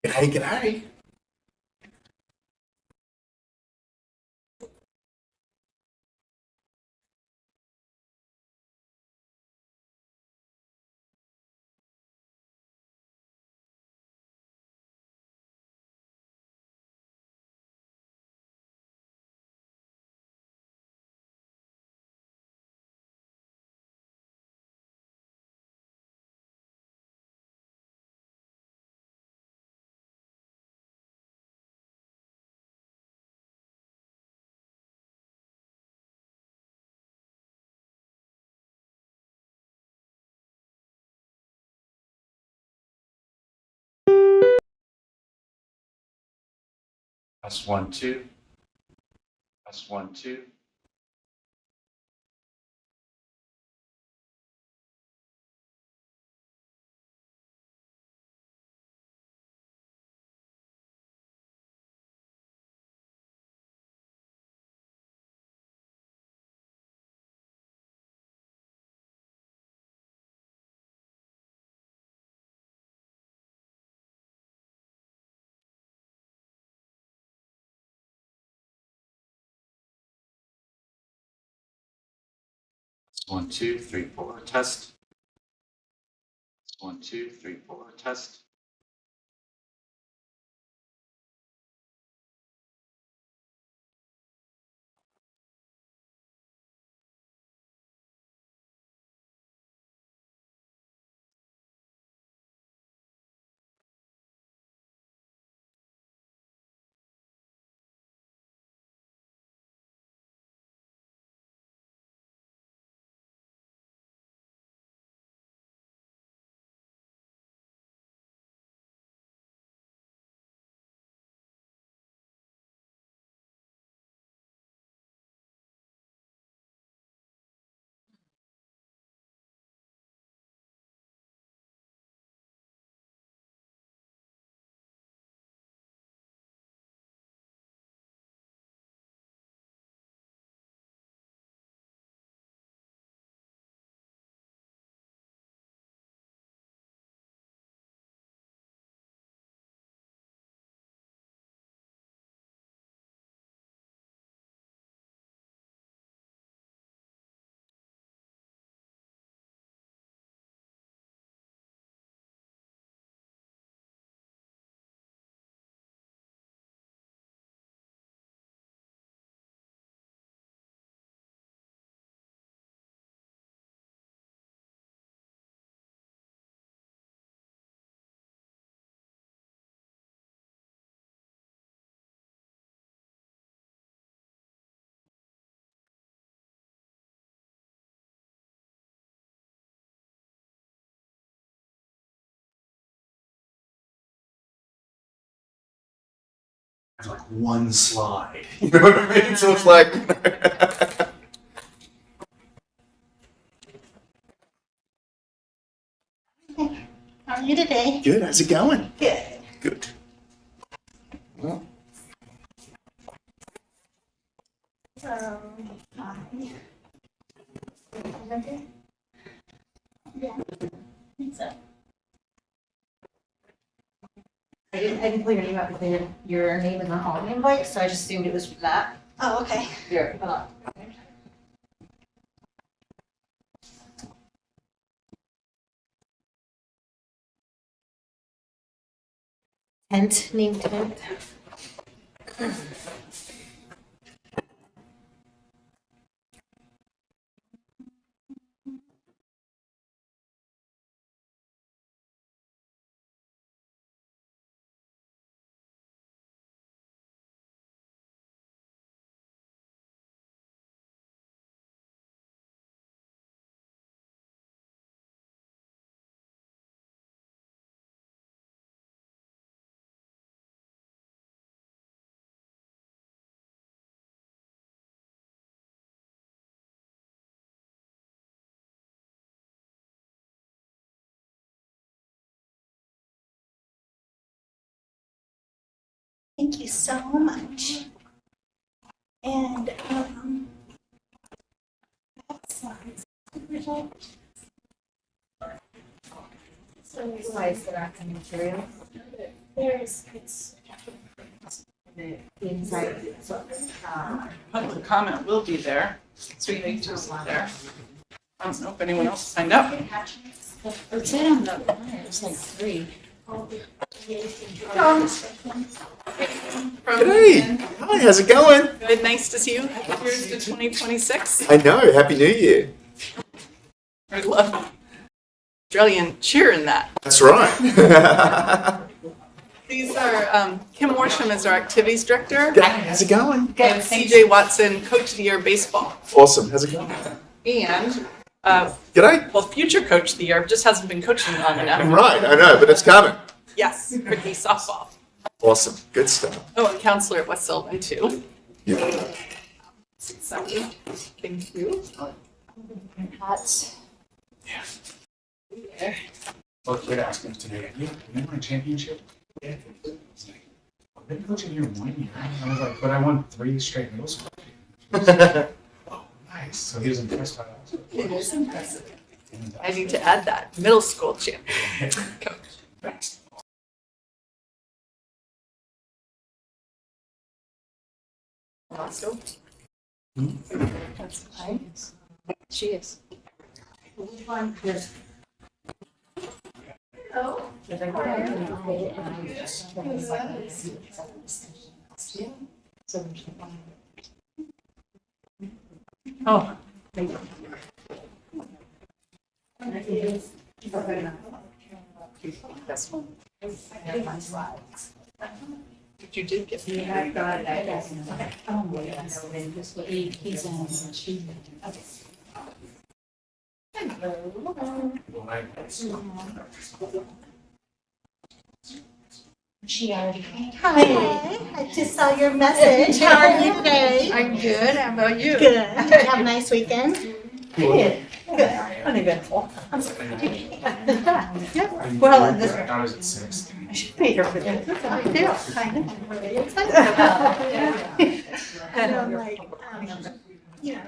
G'day, g'day. Test 1, 2. Test 1, 2. Test 1, 2, 3, 4. Test. Test 1, 2, 3, 4. Test. It's like one slide. You know what I mean? So it's like. How are you today? Good. How's it going? Good. Good. Well, Hi. Yeah, I think so. I didn't pull your name out because your name is not on the invite, so I just assumed it was from that. Oh, okay. Here, hold on. Tent, name tent. Thank you so much. And So you guys that are in material. There's, it's. The inside, so, Public comment will be there. 382 is there. I don't know if anyone else signed up. it said on the flyer, it's like 3. Hey, hi, how's it going? Good, nice to see you. Here's to 2026. I know, Happy New Year. I love Australian cheer in that. That's right. These are, Kim Worsham is our activities director. How's it going? And CJ Watson, coach of the year baseball. Awesome, how's it going? And, G'day. well, future coach of the year, just hasn't been coaching long enough. Right, I know, but it's coming. Yes, Ricky softball. Awesome, good stuff. Oh, and counselor at West Sylvan too. Yeah. So, thank you. Hats. Well, kid asked him today, you won a championship? Yeah. He's like, I've been coaching here 1 year. I was like, but I won 3 straight middle school games. Oh, nice. So he was impressed by that. It is impressive. And, I need to add that, middle school champion coach. Thanks. Also. That's fine. She is. Which one? There's. Oh. There's like. So there's one. Oh, this one. You did get me. I thought I guess. Oh, boy, yes. He's on. Well, She already. Hi, I just saw your message. How are you today? I'm good. How about you? Good. Did you have a nice weekend? Good. Uneventful. Well, and this. I was at 6. I should pay her for that. I do. Kind of. And I'm like, you know,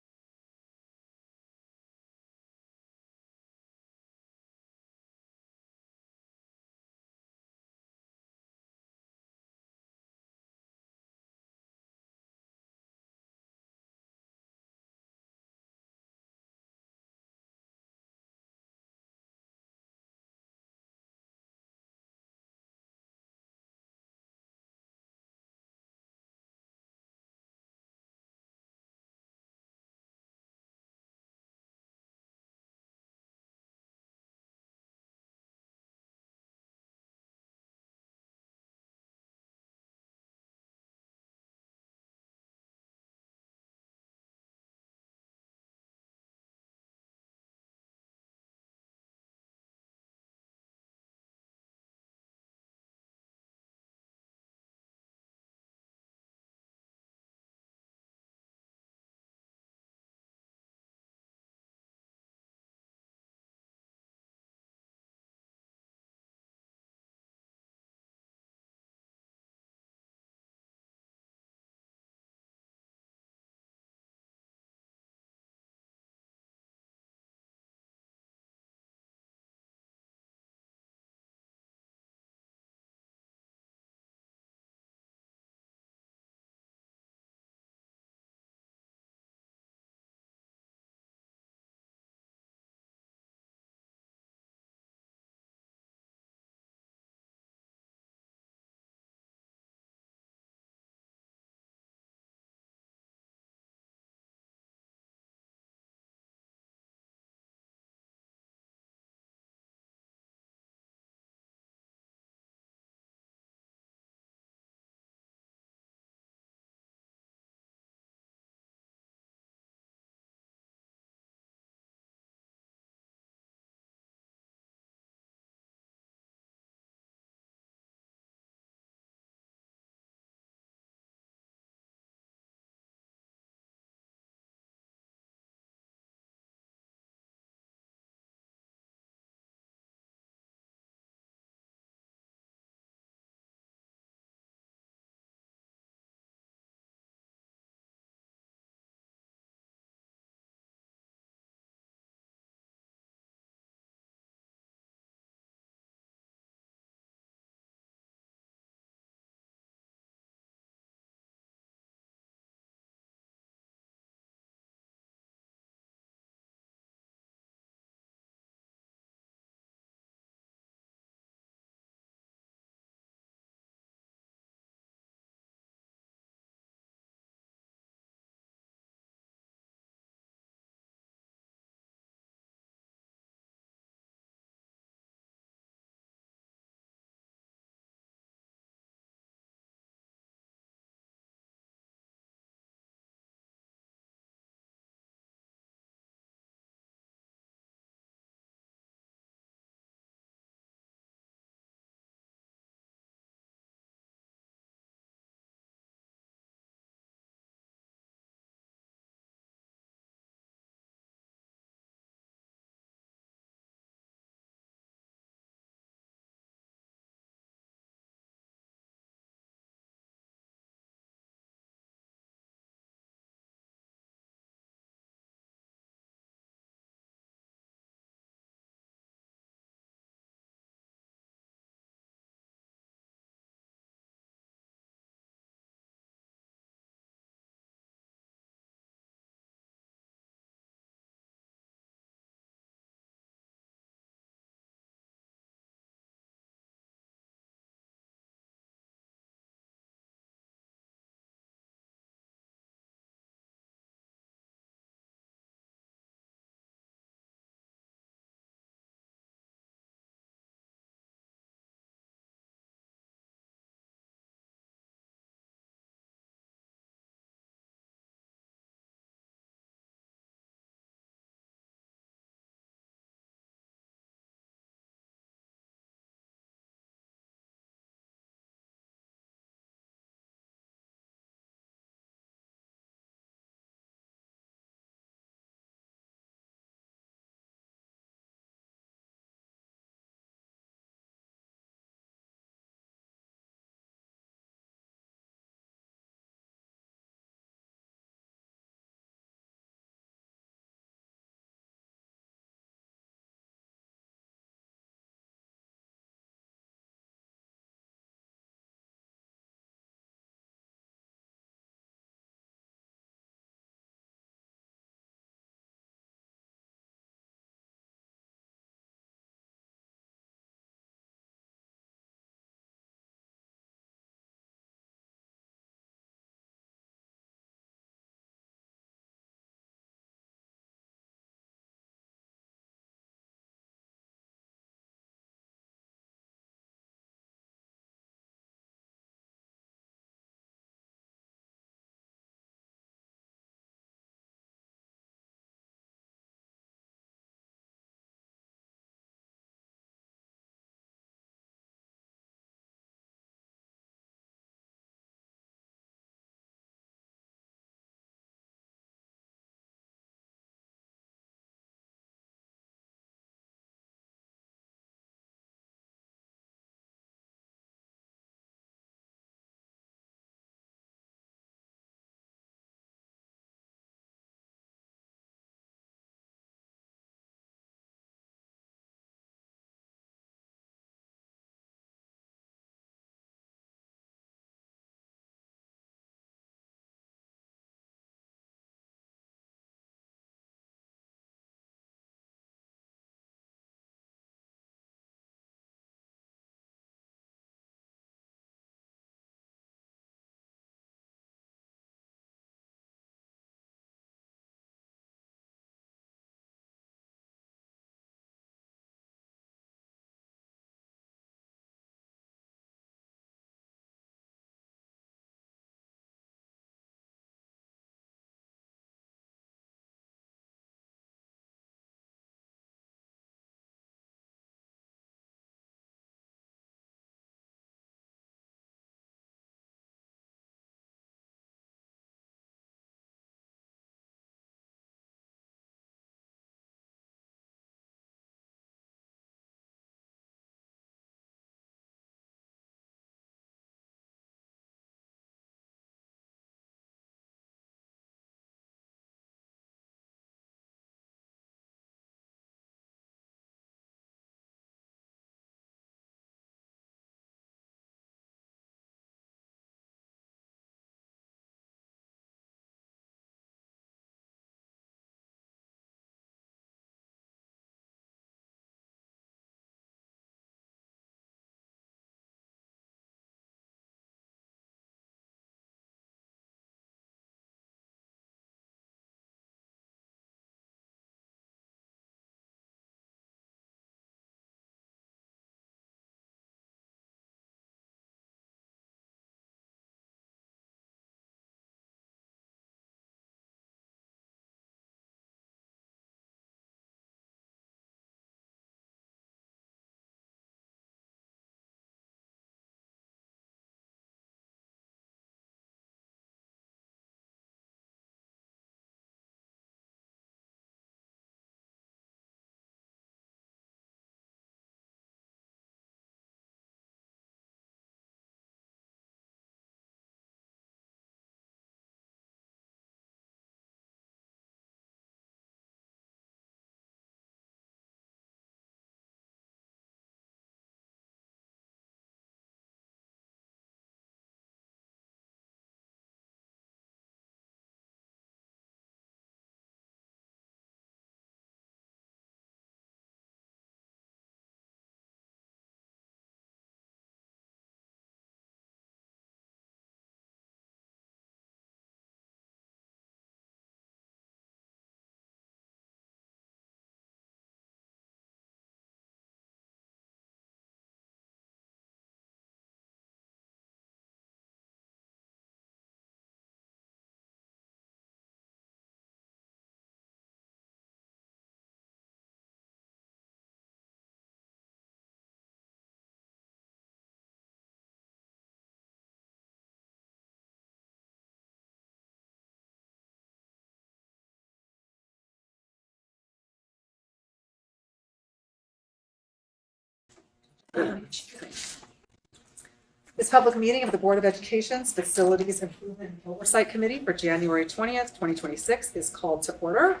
This public meeting of the Board of Education's Facilities Improvement and Oversight Committee for January 20th, 2026 is called to order.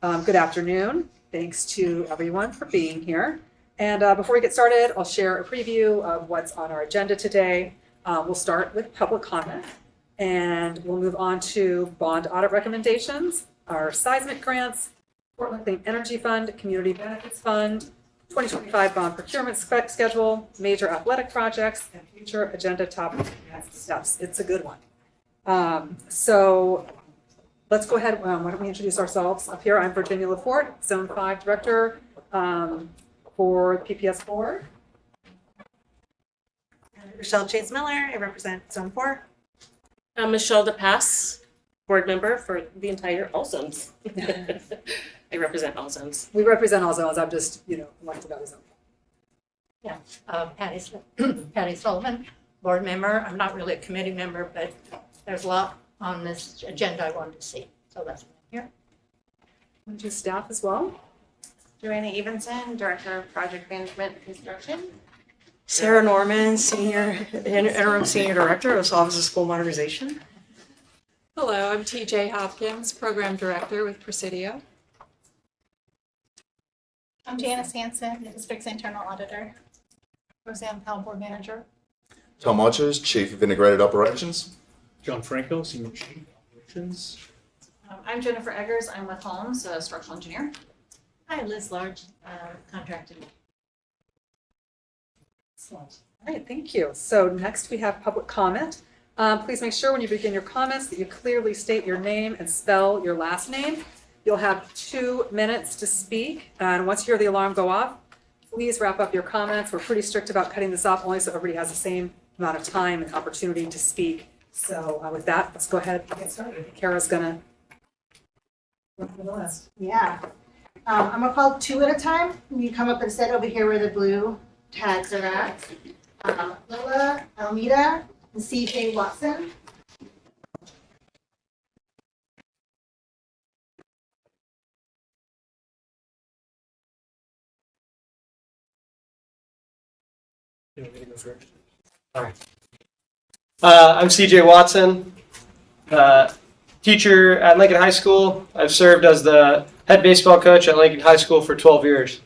Good afternoon. Thanks to everyone for being here. And before we get started, I'll share a preview of what's on our agenda today. We'll start with public comment, and we'll move on to bond audit recommendations, our seismic grants, Portland Clean Energy Fund, Community Benefits Fund, 2025 bond procurement schedule, major athletic projects, and future agenda topics and steps. It's a good one. So let's go ahead. Why don't we introduce ourselves? Up here, I'm Virginia LaForte, Zone 5 Director for PPS Board. Rochelle Chase Miller, I represent Zone 4. I'm Michelle DePass, board member for the entire All Zones. I represent All Zones. We represent all zones. I'm just, elected out of zone. Patty Sullivan, board member. I'm not really a committee member, but there's a lot on this agenda I wanted to see, so that's why I'm here. Want to do staff as well? Joanna Evenson, Director of Project Management and Construction. Sarah Norman, Interim Senior Director of Office of School Modernization. Hello, I'm TJ Hopkins, Program Director with Presidio. I'm Janice Hansen, the district's internal auditor. Roseanne Powell, board manager. Tom Watchers, Chief of Integrated Operations. John Franco, Senior Chief Operations. I'm Jennifer Eggers. I'm with Holmes, a structural engineer. Hi, Liz Large, contracted. Excellent. All right, thank you. So next we have public comment. Please make sure when you begin your comments that you clearly state your name and spell your last name. You'll have 2 minutes to speak, and once you hear the alarm go off, please wrap up your comments. We're pretty strict about cutting this off only so everybody has the same amount of time and opportunity to speak. So with that, let's go ahead and get started. Kara's gonna run through the list. Yeah. I'm gonna call 2 at a time. You come up and sit over here where the blue tags are at. Lila Almeida and CJ Watson. All right. I'm CJ Watson, teacher at Lincoln High School. I've served as the head baseball coach at Lincoln High School for 12 years.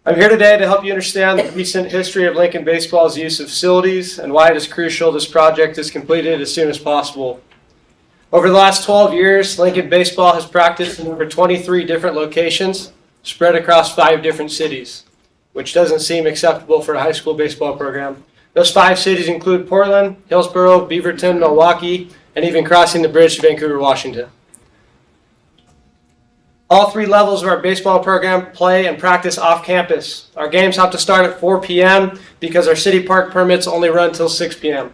I'm here today to help you understand the recent history of Lincoln baseball's use of facilities and why it is crucial this project is completed as soon as possible. Over the last 12 years, Lincoln baseball has practiced in over 23 different locations spread across 5 different cities, which doesn't seem acceptable for a high school baseball program. Those 5 cities include Portland, Hillsborough, Beaverton, Milwaukee, and even crossing the bridge to Vancouver, Washington. All 3 levels of our baseball program play and practice off campus. Our games have to start at 4 p.m. because our city park permits only run till 6 p.m.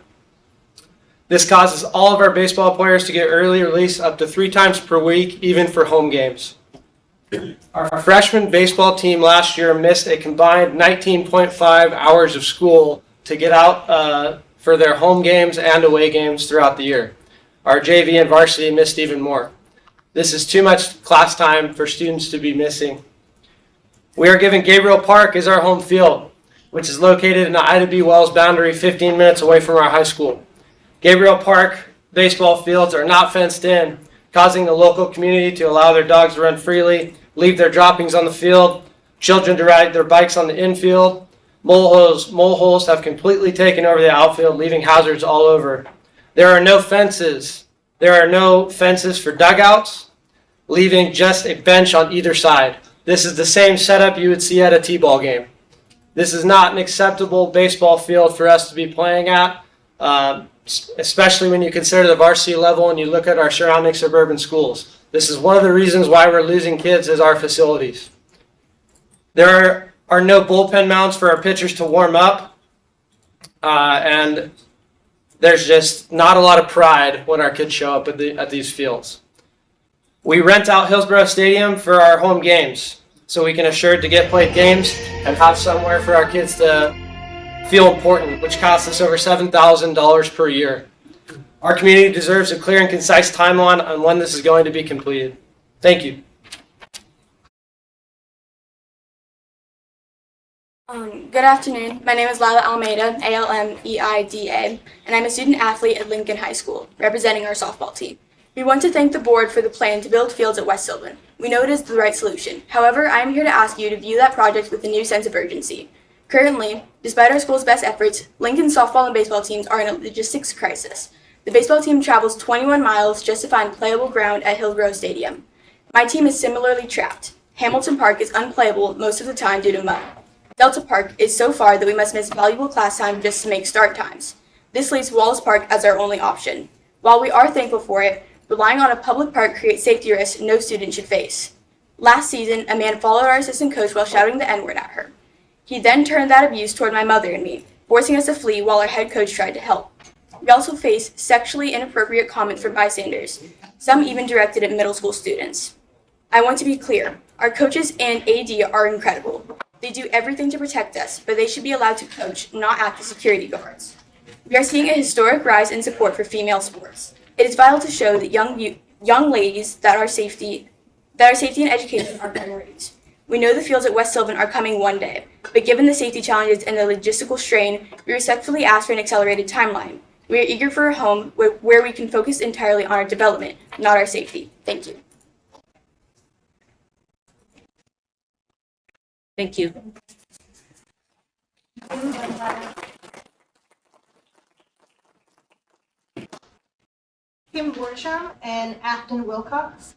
This causes all of our baseball players to get early release up to 3 times per week, even for home games. Our freshman baseball team last year missed a combined 19.5 hours of school to get out for their home games and away games throughout the year. Our JV and varsity missed even more. This is too much class time for students to be missing. We are given Gabriel Park as our home field, which is located in the Ida B. Wells boundary 15 minutes away from our high school. Gabriel Park baseball fields are not fenced in, causing the local community to allow their dogs to run freely, leave their droppings on the field, children to ride their bikes on the infield. Mole holes have completely taken over the outfield, leaving hazards all over. There are no fences. There are no fences for dugouts, leaving just a bench on either side. This is the same setup you would see at a T-ball game. This is not an acceptable baseball field for us to be playing at, especially when you consider the varsity level and you look at our surrounding suburban schools. This is one of the reasons why we're losing kids is our facilities. There are no bullpen mounts for our pitchers to warm up, and there's just not a lot of pride when our kids show up at these fields. We rent out Hillsborough Stadium for our home games, so we can assure to get played games and have somewhere for our kids to feel important, which costs us over $7,000 per year. Our community deserves a clear and concise timeline on when this is going to be completed. Thank you. Good afternoon. My name is Lila Almeida, Almeida, and I'm a student athlete at Lincoln High School, representing our softball team. We want to thank the board for the plan to build fields at West Sylvan. We know it is the right solution. However, I am here to ask you to view that project with a new sense of urgency. Currently, despite our school's best efforts, Lincoln's softball and baseball teams are in a logistics crisis. The baseball team travels 21 miles just to find playable ground at Hillgrove Stadium. My team is similarly trapped. Hamilton Park is unplayable most of the time due to mud. Delta Park is so far that we must miss valuable class time just to make start times. This leaves Wallace Park as our only option. While we are thankful for it, relying on a public park creates safety risks no student should face. Last season, a man followed our assistant coach while shouting the N-word at her. He then turned that abuse toward my mother and me, forcing us to flee while our head coach tried to help. We also face sexually inappropriate comments from bystanders, some even directed at middle school students. I want to be clear, our coaches and AD are incredible. They do everything to protect us, but they should be allowed to coach, not act as security guards. We are seeing a historic rise in support for female sports. It is vital to show that young ladies that our safety and education are priorities. We know the fields at West Sylvan are coming one day, but given the safety challenges and the logistical strain, we respectfully ask for an accelerated timeline. We are eager for a home where we can focus entirely on our development, not our safety. Thank you. Thank you. Kim Borsham and Afton Wilcox.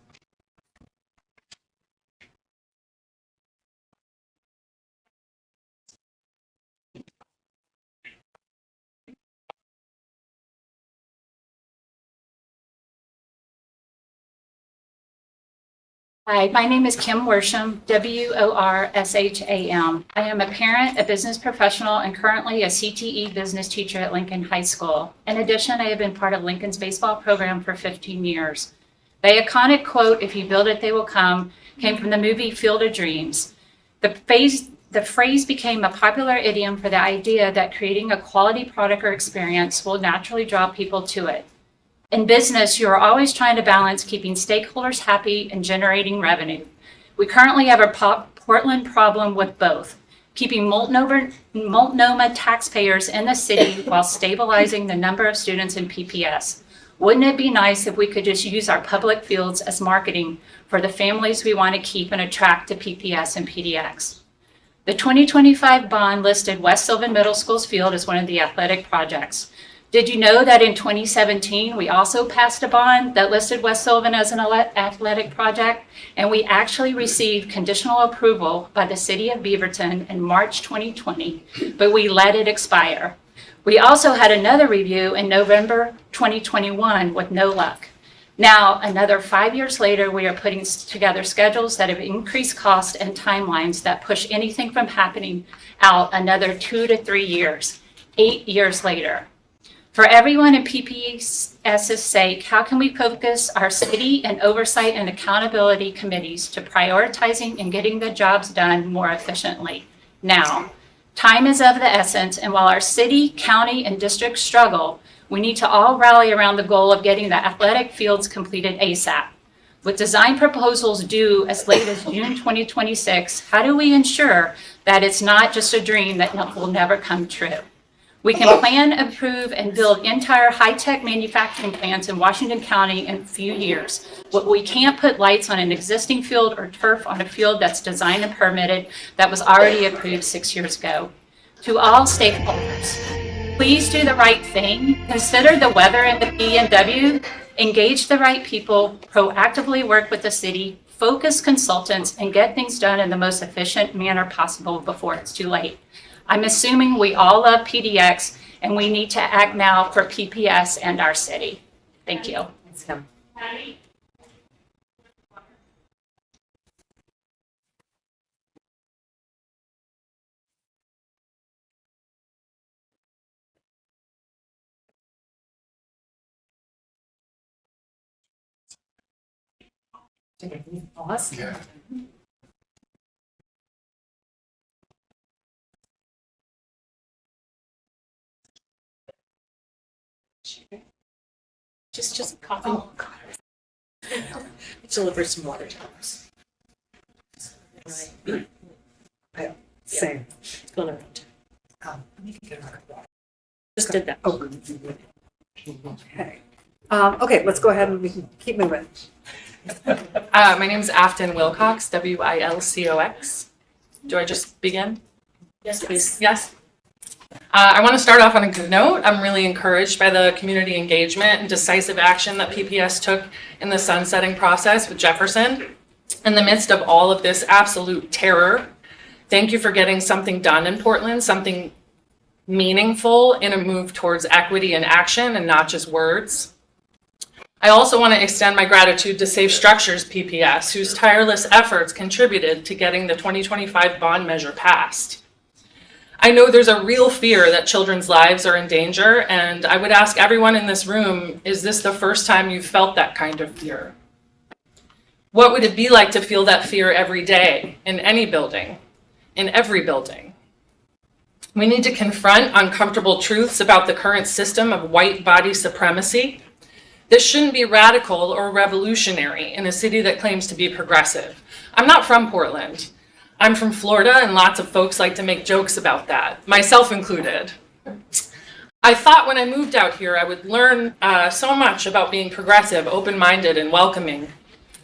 Hi, my name is Kim Worsham, Worsham. I am a parent, a business professional, and currently a CTE business teacher at Lincoln High School. In addition, I have been part of Lincoln's baseball program for 15 years. The iconic quote, "If you build it, they will come," came from the movie Field of Dreams. The phrase became a popular idiom for the idea that creating a quality product or experience will naturally draw people to it. In business, you are always trying to balance keeping stakeholders happy and generating revenue. We currently have a Portland problem with both, keeping Multnomah taxpayers in the city while stabilizing the number of students in PPS. Wouldn't it be nice if we could just use our public fields as marketing for the families we want to keep and attract to PPS and PDX? The 2025 bond listed West Sylvan Middle School's field as one of the athletic projects. Did you know that in 2017, we also passed a bond that listed West Sylvan as an athletic project, and we actually received conditional approval by the city of Beaverton in March 2020, but we let it expire. We also had another review in November 2021 with no luck. Now, another 5 years later, we are putting together schedules that have increased cost and timelines that push anything from happening out another 2 to 3 years, 8 years later. For everyone in PPS's sake, how can we focus our city and oversight and accountability committees to prioritizing and getting the jobs done more efficiently? Now, time is of the essence, and while our city, county, and district struggle, we need to all rally around the goal of getting the athletic fields completed ASAP. With design proposals due as late as June 2026, how do we ensure that it's not just a dream that will never come true? We can plan, approve, and build entire high-tech manufacturing plants in Washington County in a few years, but we can't put lights on an existing field or turf on a field that's designed and permitted that was already approved 6 years ago. To all stakeholders, please do the right thing. Consider the weather and the B&W, engage the right people, proactively work with the city, focus consultants, and get things done in the most efficient manner possible before it's too late. I'm assuming we all love PDX, and we need to act now for PPS and our city. Thank you. Thanks, Kim. Pause. Yeah. Just coffee. Deliver some water to us. Same. It's going around. Just did that. Oh. Okay. Okay, let's go ahead and we can keep moving. My name is Afton Wilcox, Wilcox. Do I just begin? Yes, please. Yes. I want to start off on a good note. I'm really encouraged by the community engagement and decisive action that PPS took in the sunsetting process with Jefferson. In the midst of all of this absolute terror, thank you for getting something done in Portland, something meaningful in a move towards equity and action and not just words. I also want to extend my gratitude to Safe Structures PPS, whose tireless efforts contributed to getting the 2025 bond measure passed. I know there's a real fear that children's lives are in danger, and I would ask everyone in this room, is this the first time you've felt that kind of fear? What would it be like to feel that fear every day in any building, in every building? We need to confront uncomfortable truths about the current system of white body supremacy. This shouldn't be radical or revolutionary in a city that claims to be progressive. I'm not from Portland. I'm from Florida, and lots of folks like to make jokes about that, myself included. I thought when I moved out here I would learn so much about being progressive, open-minded, and welcoming.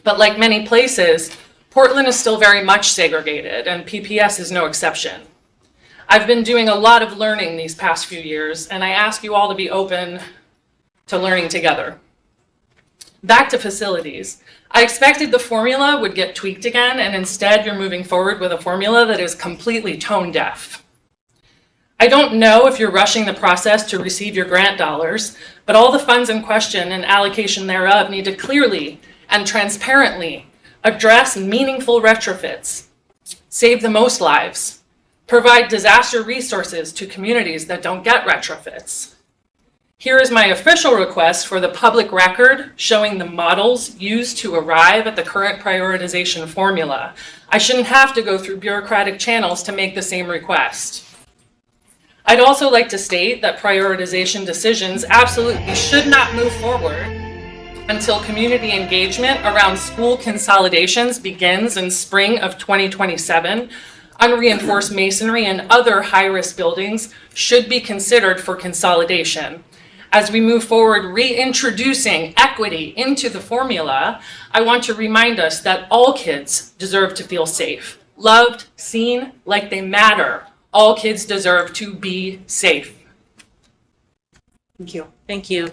But like many places, Portland is still very much segregated, and PPS is no exception. I've been doing a lot of learning these past few years, and I ask you all to be open to learning together. Back to facilities. I expected the formula would get tweaked again, and instead you're moving forward with a formula that is completely tone deaf. I don't know if you're rushing the process to receive your grant dollars, but all the funds in question and allocation thereof need to clearly and transparently address meaningful retrofits, save the most lives, provide disaster resources to communities that don't get retrofits. Here is my official request for the public record showing the models used to arrive at the current prioritization formula. I shouldn't have to go through bureaucratic channels to make the same request. I'd also like to state that prioritization decisions absolutely should not move forward until community engagement around school consolidations begins in spring of 2027. Unreinforced masonry and other high-risk buildings should be considered for consolidation. As we move forward reintroducing equity into the formula, I want to remind us that all kids deserve to feel safe, loved, seen, like they matter. All kids deserve to be safe. Thank you. Thank you.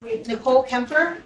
Nicole Kemper.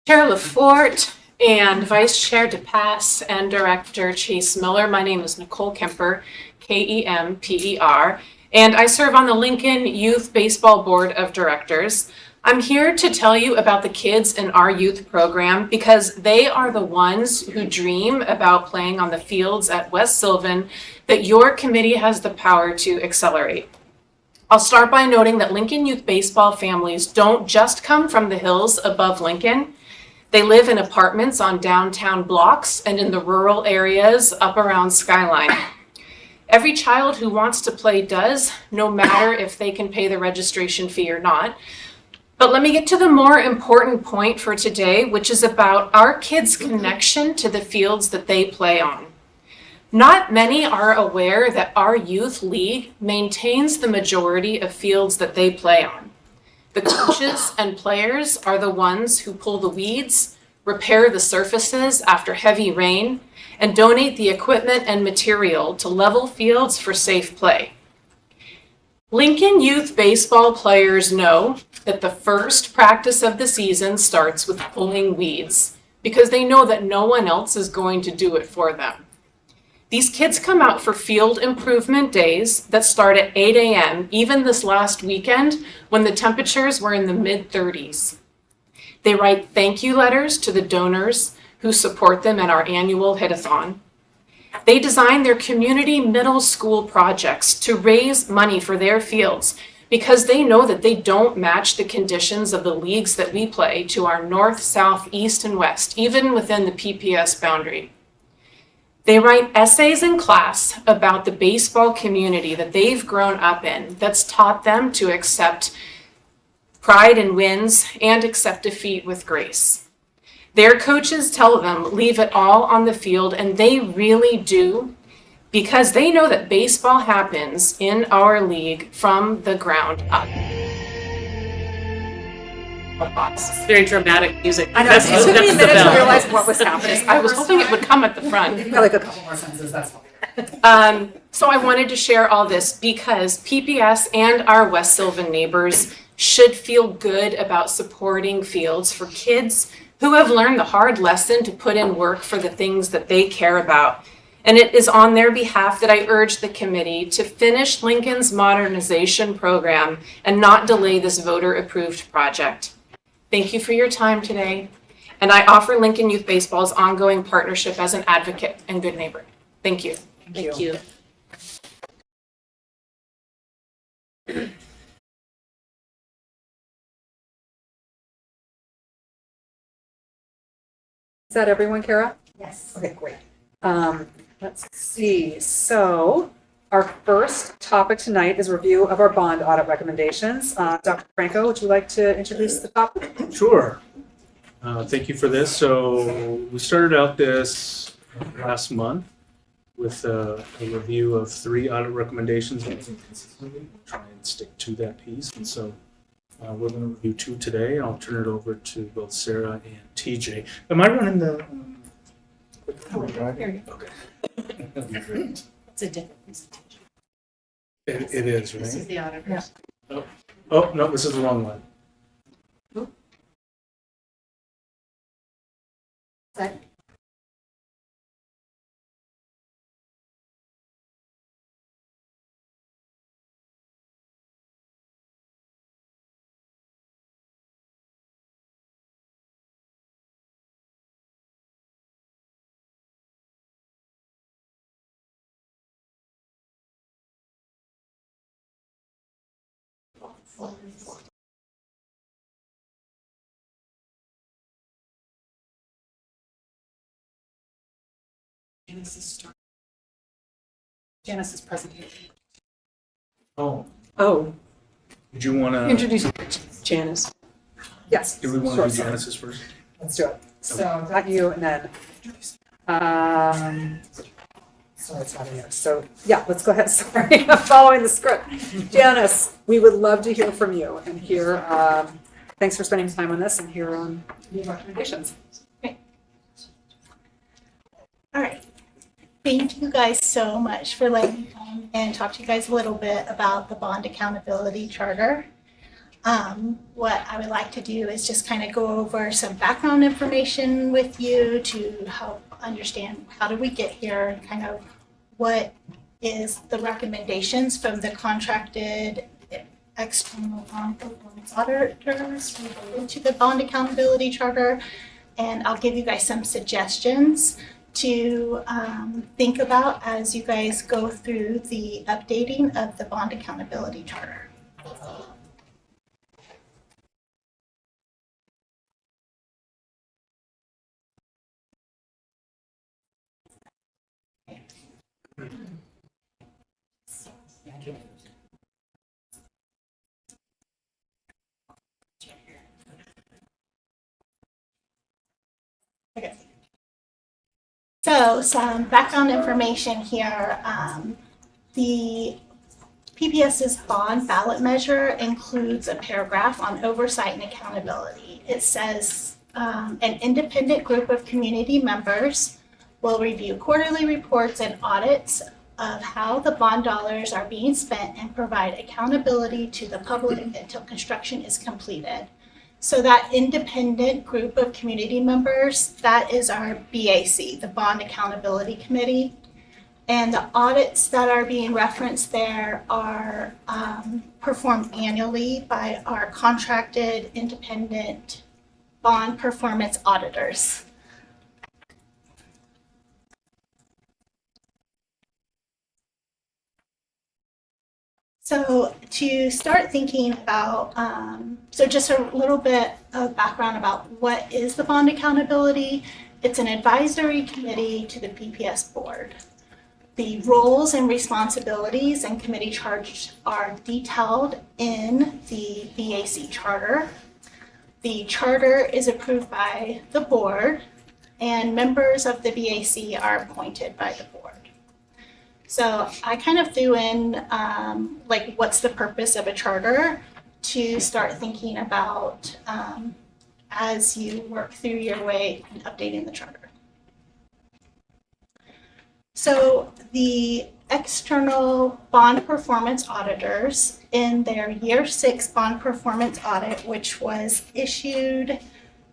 Chair LaForte and Vice Chair DePass and Director Chase Miller. My name is Nicole Kemper, Kemper, and I serve on the Lincoln Youth Baseball Board of Directors. I'm here to tell you about the kids in our youth program because they are the ones who dream about playing on the fields at West Sylvan that your committee has the power to accelerate. I'll start by noting that Lincoln Youth Baseball families don't just come from the hills above Lincoln. They live in apartments on downtown blocks and in the rural areas up around Skyline. Every child who wants to play does, no matter if they can pay the registration fee or not. But let me get to the more important point for today, which is about our kids' connection to the fields that they play on. Not many are aware that our youth league maintains the majority of fields that they play on. The coaches and players are the ones who pull the weeds, repair the surfaces after heavy rain, and donate the equipment and material to level fields for safe play. Lincoln Youth Baseball players know that the first practice of the season starts with pulling weeds because they know that no one else is going to do it for them. These kids come out for field improvement days that start at 8 a.m., even this last weekend when the temperatures were in the mid-30s. They write thank you letters to the donors who support them in our annual hit-a-thon. They design their community middle school projects to raise money for their fields because they know that they don't match the conditions of the leagues that we play to our north, south, east, and west, even within the PPS boundary. They write essays in class about the baseball community that they've grown up in, that's taught them to accept pride in wins and accept defeat with grace. Their coaches tell them, leave it all on the field, and they really do, because they know that baseball happens in our league from the ground up. It's very dramatic music. I know, it took me a minute to realize what was happening. I was hoping it would come at the front. You've got like a couple more sentences, that's fine. So I wanted to share all this because PPS and our West Sylvan neighbors should feel good about supporting fields for kids who have learned the hard lesson to put in work for the things that they care about. And it is on their behalf that I urge the committee to finish Lincoln's modernization program and not delay this voter-approved project. Thank you for your time today, and I offer Lincoln Youth Baseball's ongoing partnership as an advocate and good neighbor. Thank you. Thank you. Is that everyone, Kara? Yes. Okay, great. Let's see. So our first topic tonight is review of our bond audit recommendations. Dr. Franco, would you like to introduce the topic? Sure. Thank you for this. So we started out this last month with a review of 3 audit recommendations. Consistently try and stick to that piece. And so we're going to review 2 today. I'll turn it over to both Sarah and TJ. Am I running the? Here you go. Okay. It's a different presentation. It is, right? This is the auditors. Oh, no, this is the wrong one. Second. Janice's presentation. Oh. Oh. Did you want to Introduce Janice. Yes. Do we want to do Janice's first? Let's do it. So got you, and then, sorry, it's not in here. So yeah, let's go ahead. Sorry, I'm following the script. Janice, we would love to hear from you and hear, thanks for spending time on this and hear your recommendations. All right. Thank you guys so much for letting me come and talk to you guys a little bit about the Bond Accountability Charter. What I would like to do is just kind of go over some background information with you to help understand how did we get here and kind of what is the recommendations from the contracted external bond performance auditors related to the Bond Accountability Charter. And I'll give you guys some suggestions to think about as you guys go through the updating of the Bond Accountability Charter. Okay. So some background information here. The PPS's bond ballot measure includes a paragraph on oversight and accountability. It says an independent group of community members will review quarterly reports and audits of how the bond dollars are being spent and provide accountability to the public until construction is completed. So that independent group of community members, that is our BAC, the Bond Accountability Committee. And the audits that are being referenced there are performed annually by our contracted independent bond performance auditors. So to start thinking about, so just a little bit of background about what is the Bond Accountability. It's an advisory committee to the PPS board. The roles and responsibilities and committee charges are detailed in the BAC charter. The charter is approved by the board, and members of the BAC are appointed by the board. So I kind of threw in like what's the purpose of a charter to start thinking about as you work through your way in updating the charter. So the external bond performance auditors in their year 6 bond performance audit, which was issued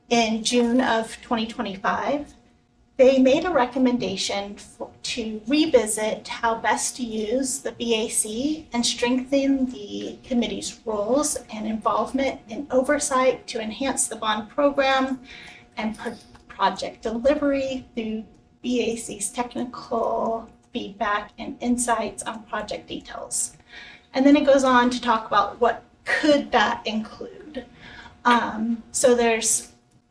in June of 2025, they made a recommendation to revisit how best to use the BAC and strengthen the committee's roles and involvement in oversight to enhance the bond program and project delivery through BAC's technical feedback and insights on project details. And then it goes on to talk about what could that include. So there's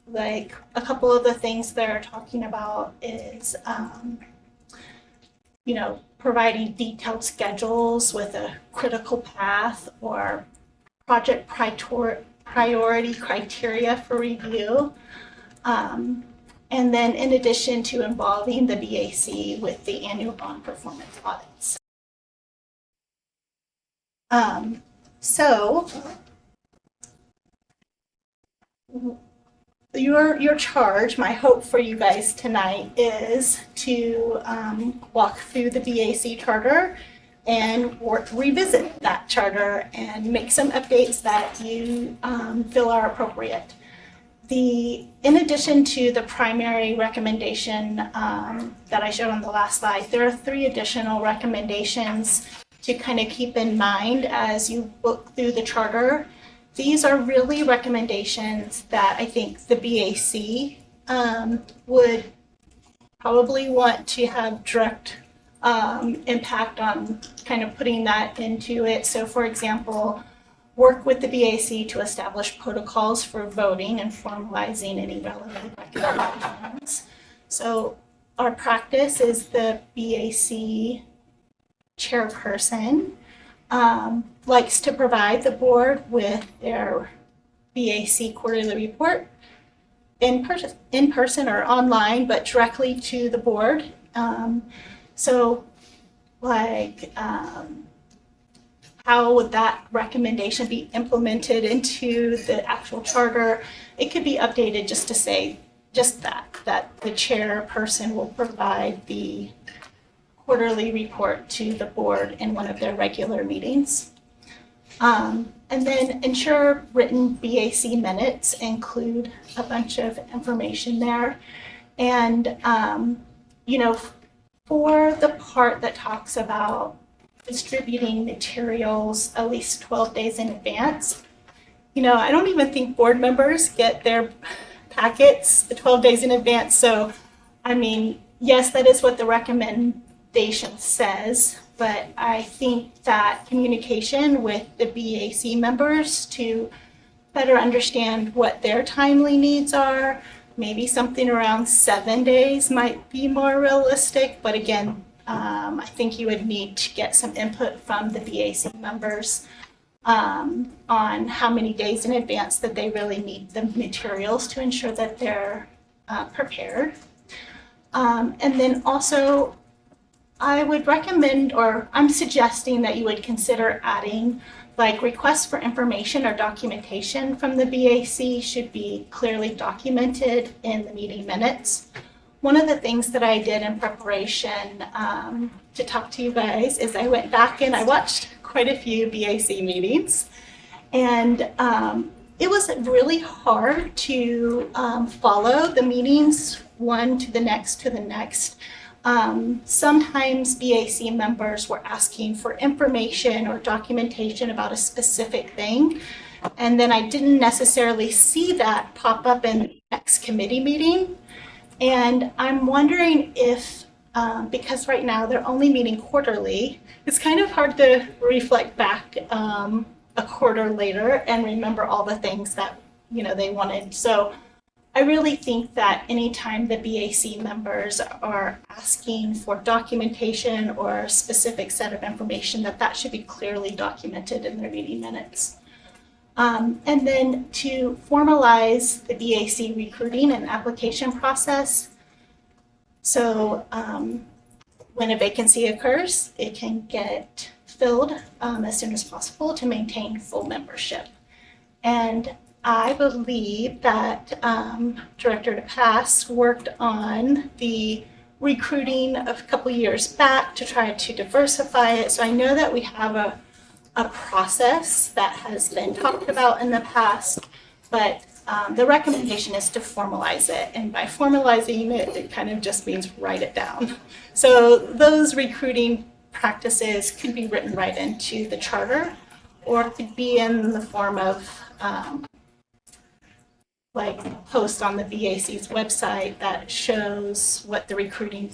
like a couple of the things they're talking about is, you know, providing detailed schedules with a critical path or project priority criteria for review. And then in addition to involving the BAC with the annual bond performance audits. So your charge, my hope for you guys tonight is to walk through the BAC charter and revisit that charter and make some updates that you feel are appropriate. In addition to the primary recommendation that I showed on the last slide, there are 3 additional recommendations to kind of keep in mind as you look through the charter. These are really recommendations that I think the BAC would probably want to have direct impact on kind of putting that into it. So for example, work with the BAC to establish protocols for voting and formalizing any relevant recommendations. So our practice is the BAC chairperson likes to provide the board with their BAC quarterly report in person or online, but directly to the board. So like, how would that recommendation be implemented into the actual charter? It could be updated just to say just that the chairperson will provide the quarterly report to the board in one of their regular meetings. And then ensure written BAC minutes include a bunch of information there. And, you know, for the part that talks about distributing materials at least 12 days in advance, you know, I don't even think board members get their packets 12 days in advance. So, I mean, yes, that is what the recommendation says, but I think that communication with the BAC members to better understand what their timely needs are, maybe something around 7 days might be more realistic, but again, I think you would need to get some input from the BAC members on how many days in advance that they really need the materials to ensure that they're prepared. And then also, I would recommend, or I'm suggesting that you would consider adding like requests for information or documentation from the BAC should be clearly documented in the meeting minutes. One of the things that I did in preparation to talk to you guys is I went back and I watched quite a few BAC meetings, and it was really hard to follow the meetings one to the next to the next. Sometimes BAC members were asking for information or documentation about a specific thing, and then I didn't necessarily see that pop up in the next committee meeting. And I'm wondering if, because right now they're only meeting quarterly, it's kind of hard to reflect back a quarter later and remember all the things that, you know, they wanted. So I really think that anytime the BAC members are asking for documentation or a specific set of information, that should be clearly documented in their meeting minutes. And then to formalize the BAC recruiting and application process. So when a vacancy occurs, it can get filled as soon as possible to maintain full membership. And I believe that Director DePass worked on the recruiting a couple years back to try to diversify it. So I know that we have a process that has been talked about in the past, but the recommendation is to formalize it. And by formalizing it, it kind of just means write it down. So those recruiting practices could be written right into the charter, or it could be in the form of like a post on the BAC's website that shows what the recruiting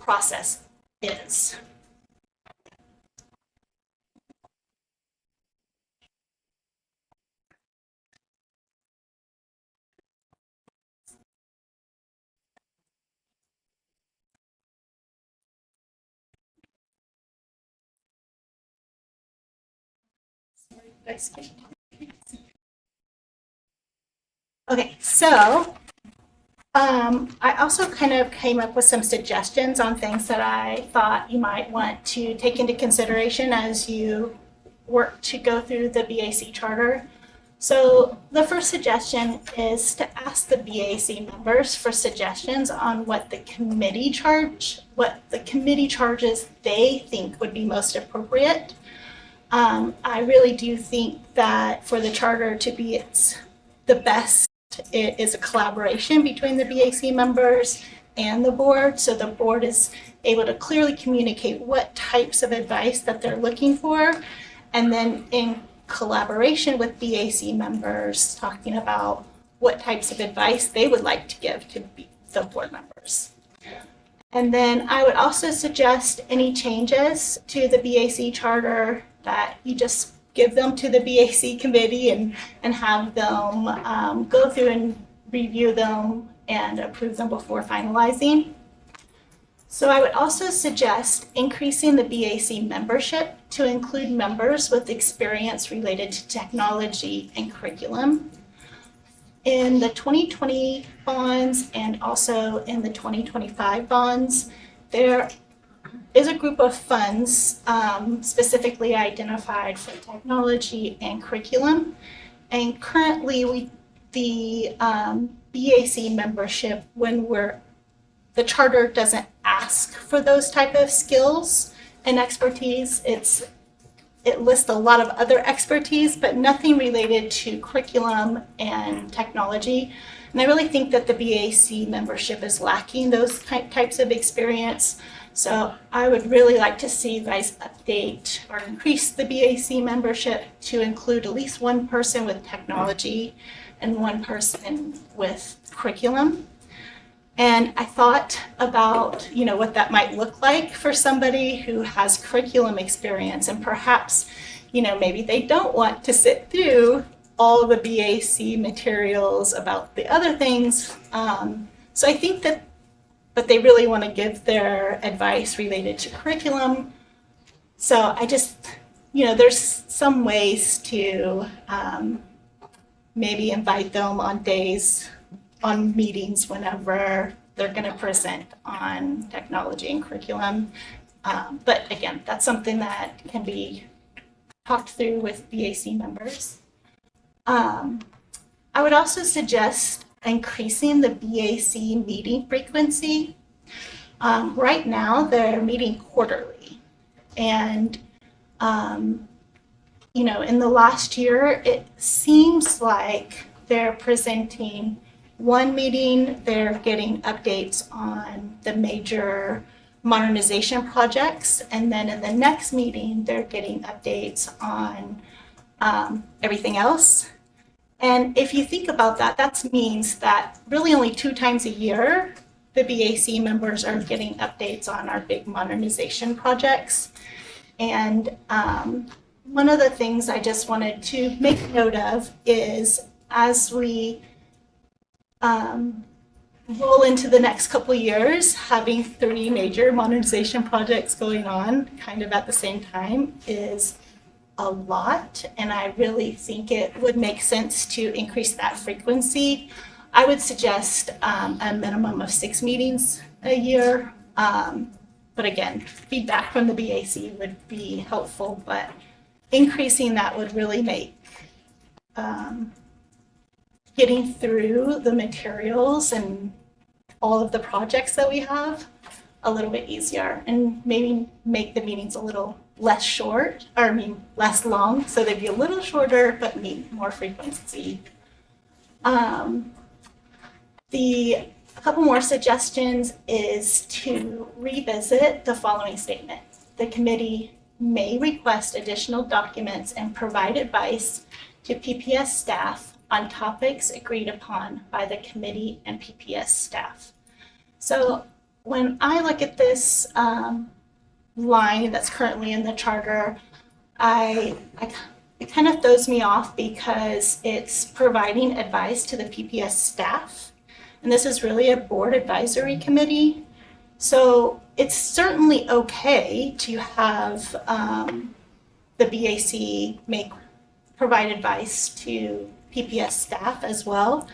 process is. Okay, so I also kind of came up with some suggestions on things that I thought you might want to take into consideration as you work to go through the BAC charter. So the first suggestion is to ask the BAC members for suggestions on what the committee charges they think would be most appropriate. I really do think that for the charter to be the best, it is a collaboration between the BAC members and the board. So the board is able to clearly communicate what types of advice that they're looking for. And then in collaboration with BAC members, talking about what types of advice they would like to give to the board members. And then I would also suggest any changes to the BAC charter that you just give them to the BAC committee and have them go through and review them and approve them before finalizing. So I would also suggest increasing the BAC membership to include members with experience related to technology and curriculum. In the 2020 bonds and also in the 2025 bonds, there is a group of funds specifically identified for technology and curriculum. And currently the BAC membership, the charter doesn't ask for those type of skills and expertise. It lists a lot of other expertise, but nothing related to curriculum and technology. And I really think that the BAC membership is lacking those types of experience. So I would really like to see you guys update or increase the BAC membership to include at least one person with technology and one person with curriculum. And I thought about, what that might look like for somebody who has curriculum experience, and perhaps, maybe they don't want to sit through all the BAC materials about the other things. So I think but they really want to give their advice related to curriculum. So I just, there's some ways to maybe invite them on meetings whenever they're going to present on technology and curriculum. But again, that's something that can be talked through with BAC members. I would also suggest increasing the BAC meeting frequency. Right now, they're meeting quarterly. And, in the last year, it seems like they're presenting one meeting, they're getting updates on the major modernization projects. And then in the next meeting, they're getting updates on everything else. And if you think about that, that means that really only 2 times a year, the BAC members are getting updates on our big modernization projects. And one of the things I just wanted to make note of is as we roll into the next couple of years, having 3 major modernization projects going on kind of at the same time is a lot, and I really think it would make sense to increase that frequency. I would suggest a minimum of 6 meetings a year. But again, feedback from the BAC would be helpful, but increasing that would really make getting through the materials and all of the projects that we have a little bit easier, and maybe make the meetings a little less long, so they'd be a little shorter but meet more frequency. A couple more suggestions is to revisit the following statement. The committee may request additional documents and provide advice to PPS staff on topics agreed upon by the committee and PPS staff. So when I look at this line that's currently in the charter, it kind of throws me off because it's providing advice to the PPS staff. And this is really a board advisory committee. So it's certainly okay to have the BAC provide advice to PPS staff as well.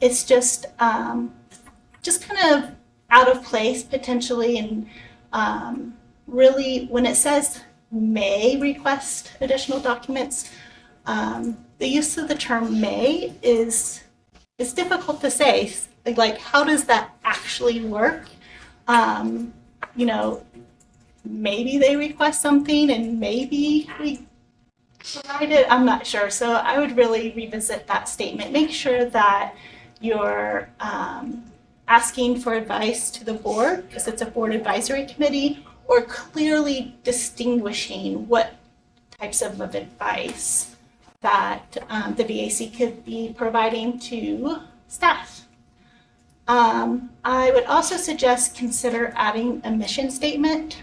It's just kind of out of place potentially, and really when it says may request additional documents, the use of the term may is difficult to say. Like, how does that actually work? Maybe they request something and maybe we provide it. I'm not sure. So I would really revisit that statement. Make sure that you're asking for advice to the board, because it's a board advisory committee, or clearly distinguishing what types of advice that the BAC could be providing to staff. I would also suggest consider adding a mission statement.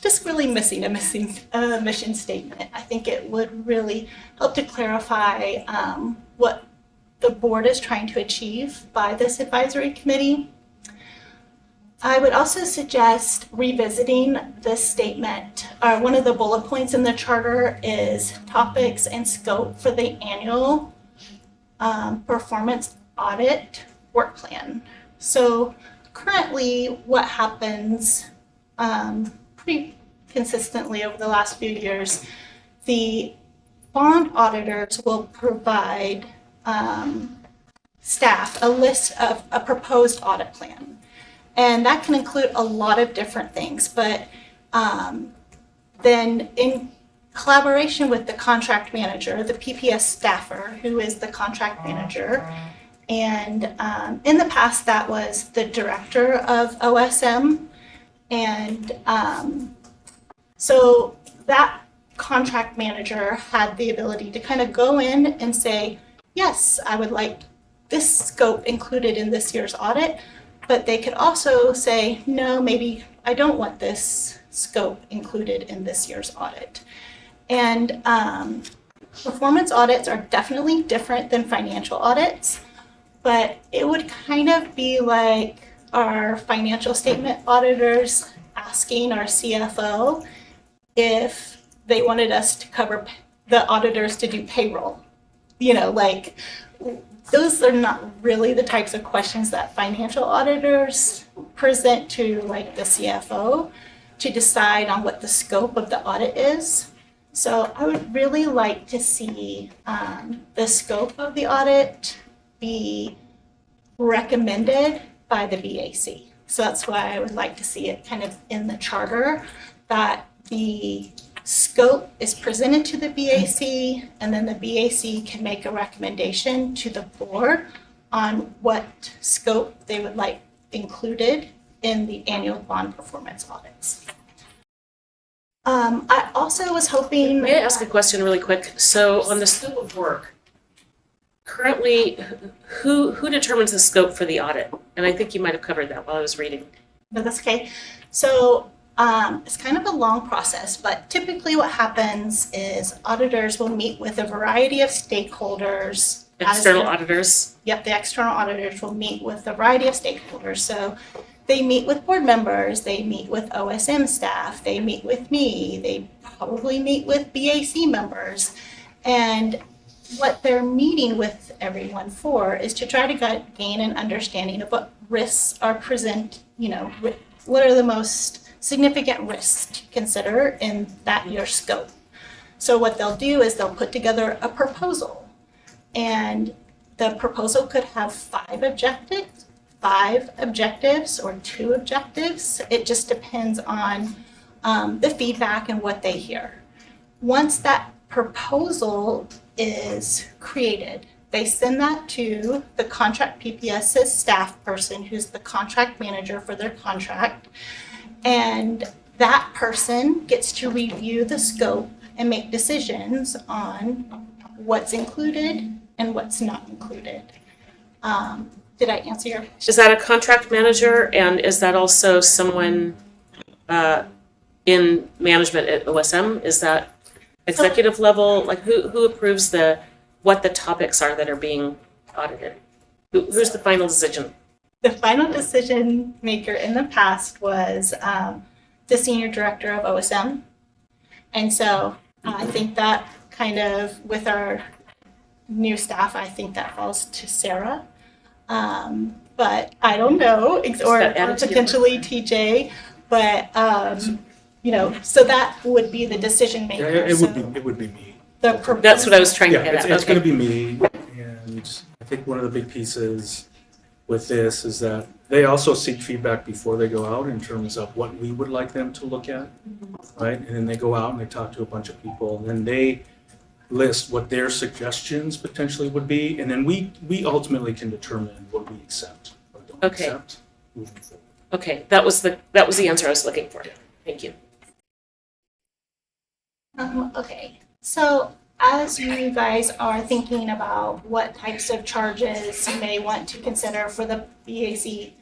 Just really missing a mission statement. I think it would really help to clarify what the board is trying to achieve by this advisory committee. I would also suggest revisiting this statement. One of the bullet points in the charter is topics and scope for the annual performance audit work plan. So currently what happens pretty consistently over the last few years, the bond auditors will provide staff a list of a proposed audit plan. And that can include a lot of different things, but then in collaboration with the contract manager, the PPS staffer, who is the contract manager, and in the past that was the director of OSM, and so that contract manager had the ability to kind of go in and say, yes, I would like this scope included in this year's audit, but they could also say, no, maybe I don't want this scope included in this year's audit. And performance audits are definitely different than financial audits, but it would kind of be like our financial statement auditors asking our CFO if they wanted us to cover the auditors to do payroll. Like, those are not really the types of questions that financial auditors present to like the CFO to decide on what the scope of the audit is. So I would really like to see the scope of the audit be recommended by the BAC. So that's why I would like to see it kind of in the charter, that the scope is presented to the BAC, and then the BAC can make a recommendation to the board on what scope they would like included in the annual bond performance audits. I also was hoping... May I ask a question really quick? So on the scope of work, currently, who determines the scope for the audit? And I think you might have covered that while I was reading. No, that's okay. So it's kind of a long process, but typically what happens is auditors will meet with a variety of stakeholders. External auditors? Yep, the external auditors will meet with a variety of stakeholders. So they meet with board members, they meet with OSM staff, they meet with me, they probably meet with BAC members. And what they're meeting with everyone for is to try to gain an understanding of what risks are present, what are the most significant risks to consider in that your scope. So what they'll do is they'll put together a proposal, and the proposal could have 5 objectives or 2 objectives. It just depends on the feedback and what they hear. Once that proposal is created, they send that to the contract PPS's staff person, who's the contract manager for their contract, and that person gets to review the scope and make decisions on what's included and what's not included. Did I answer your question? Is that a contract manager, and is that also someone in management at OSM? Is that executive level? Like who approves what the topics are that are being audited? Who's the final decision? The final decision maker in the past was the senior director of OSM. And so I think that kind of, with our new staff, I think that falls to Sarah. But I don't know, or potentially TJ, but so that would be the decision maker. Yeah, it would be me. That's what I was trying to get at. It's going to be me, and I think one of the big pieces with this is that they also seek feedback before they go out in terms of what we would like them to look at, right? And then they go out and they talk to a bunch of people, and then they list what their suggestions potentially would be, and then we ultimately can determine what we accept or don't accept moving forward. Okay, that was the answer I was looking for. Thank you. Okay, so as you guys are thinking about what types of charges you may want to consider for the BAC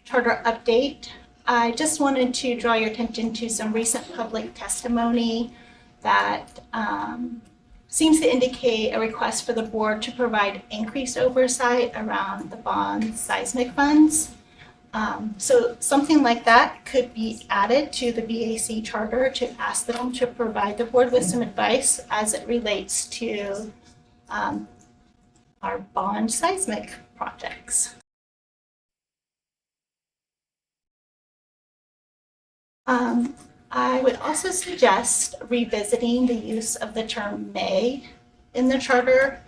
charter update, I just wanted to draw your attention to some recent public testimony that seems to indicate a request for the board to provide increased oversight around the bond seismic funds. So something like that could be added to the BAC charter to ask them to provide the board with some advice as it relates to our bond seismic projects. I would also suggest revisiting the use of the term may in the charter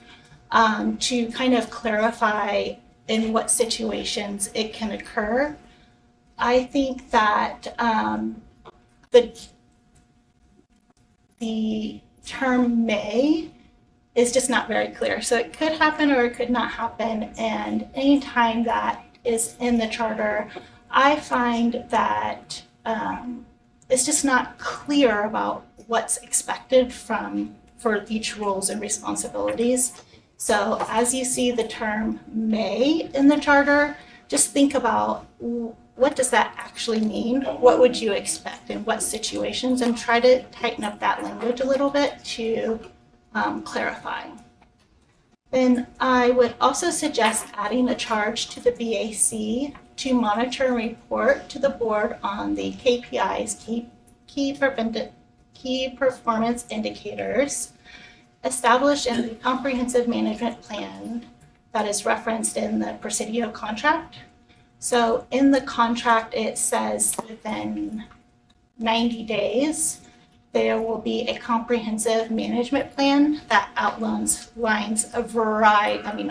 to kind of clarify in what situations it can occur. I think that the term may is just not very clear. So it could happen or it could not happen. And anytime that is in the charter, I find that it's just not clear about what's expected for each roles and responsibilities. So as you see the term may in the charter, just think about what does that actually mean? What would you expect in what situations? And try to tighten up that language a little bit to clarify. Then I would also suggest adding a charge to the BAC to monitor and report to the board on the KPIs, key performance indicators, established in the comprehensive management plan that is referenced in the Presidio contract. So in the contract, it says within 90 days, there will be a comprehensive management plan that outlines a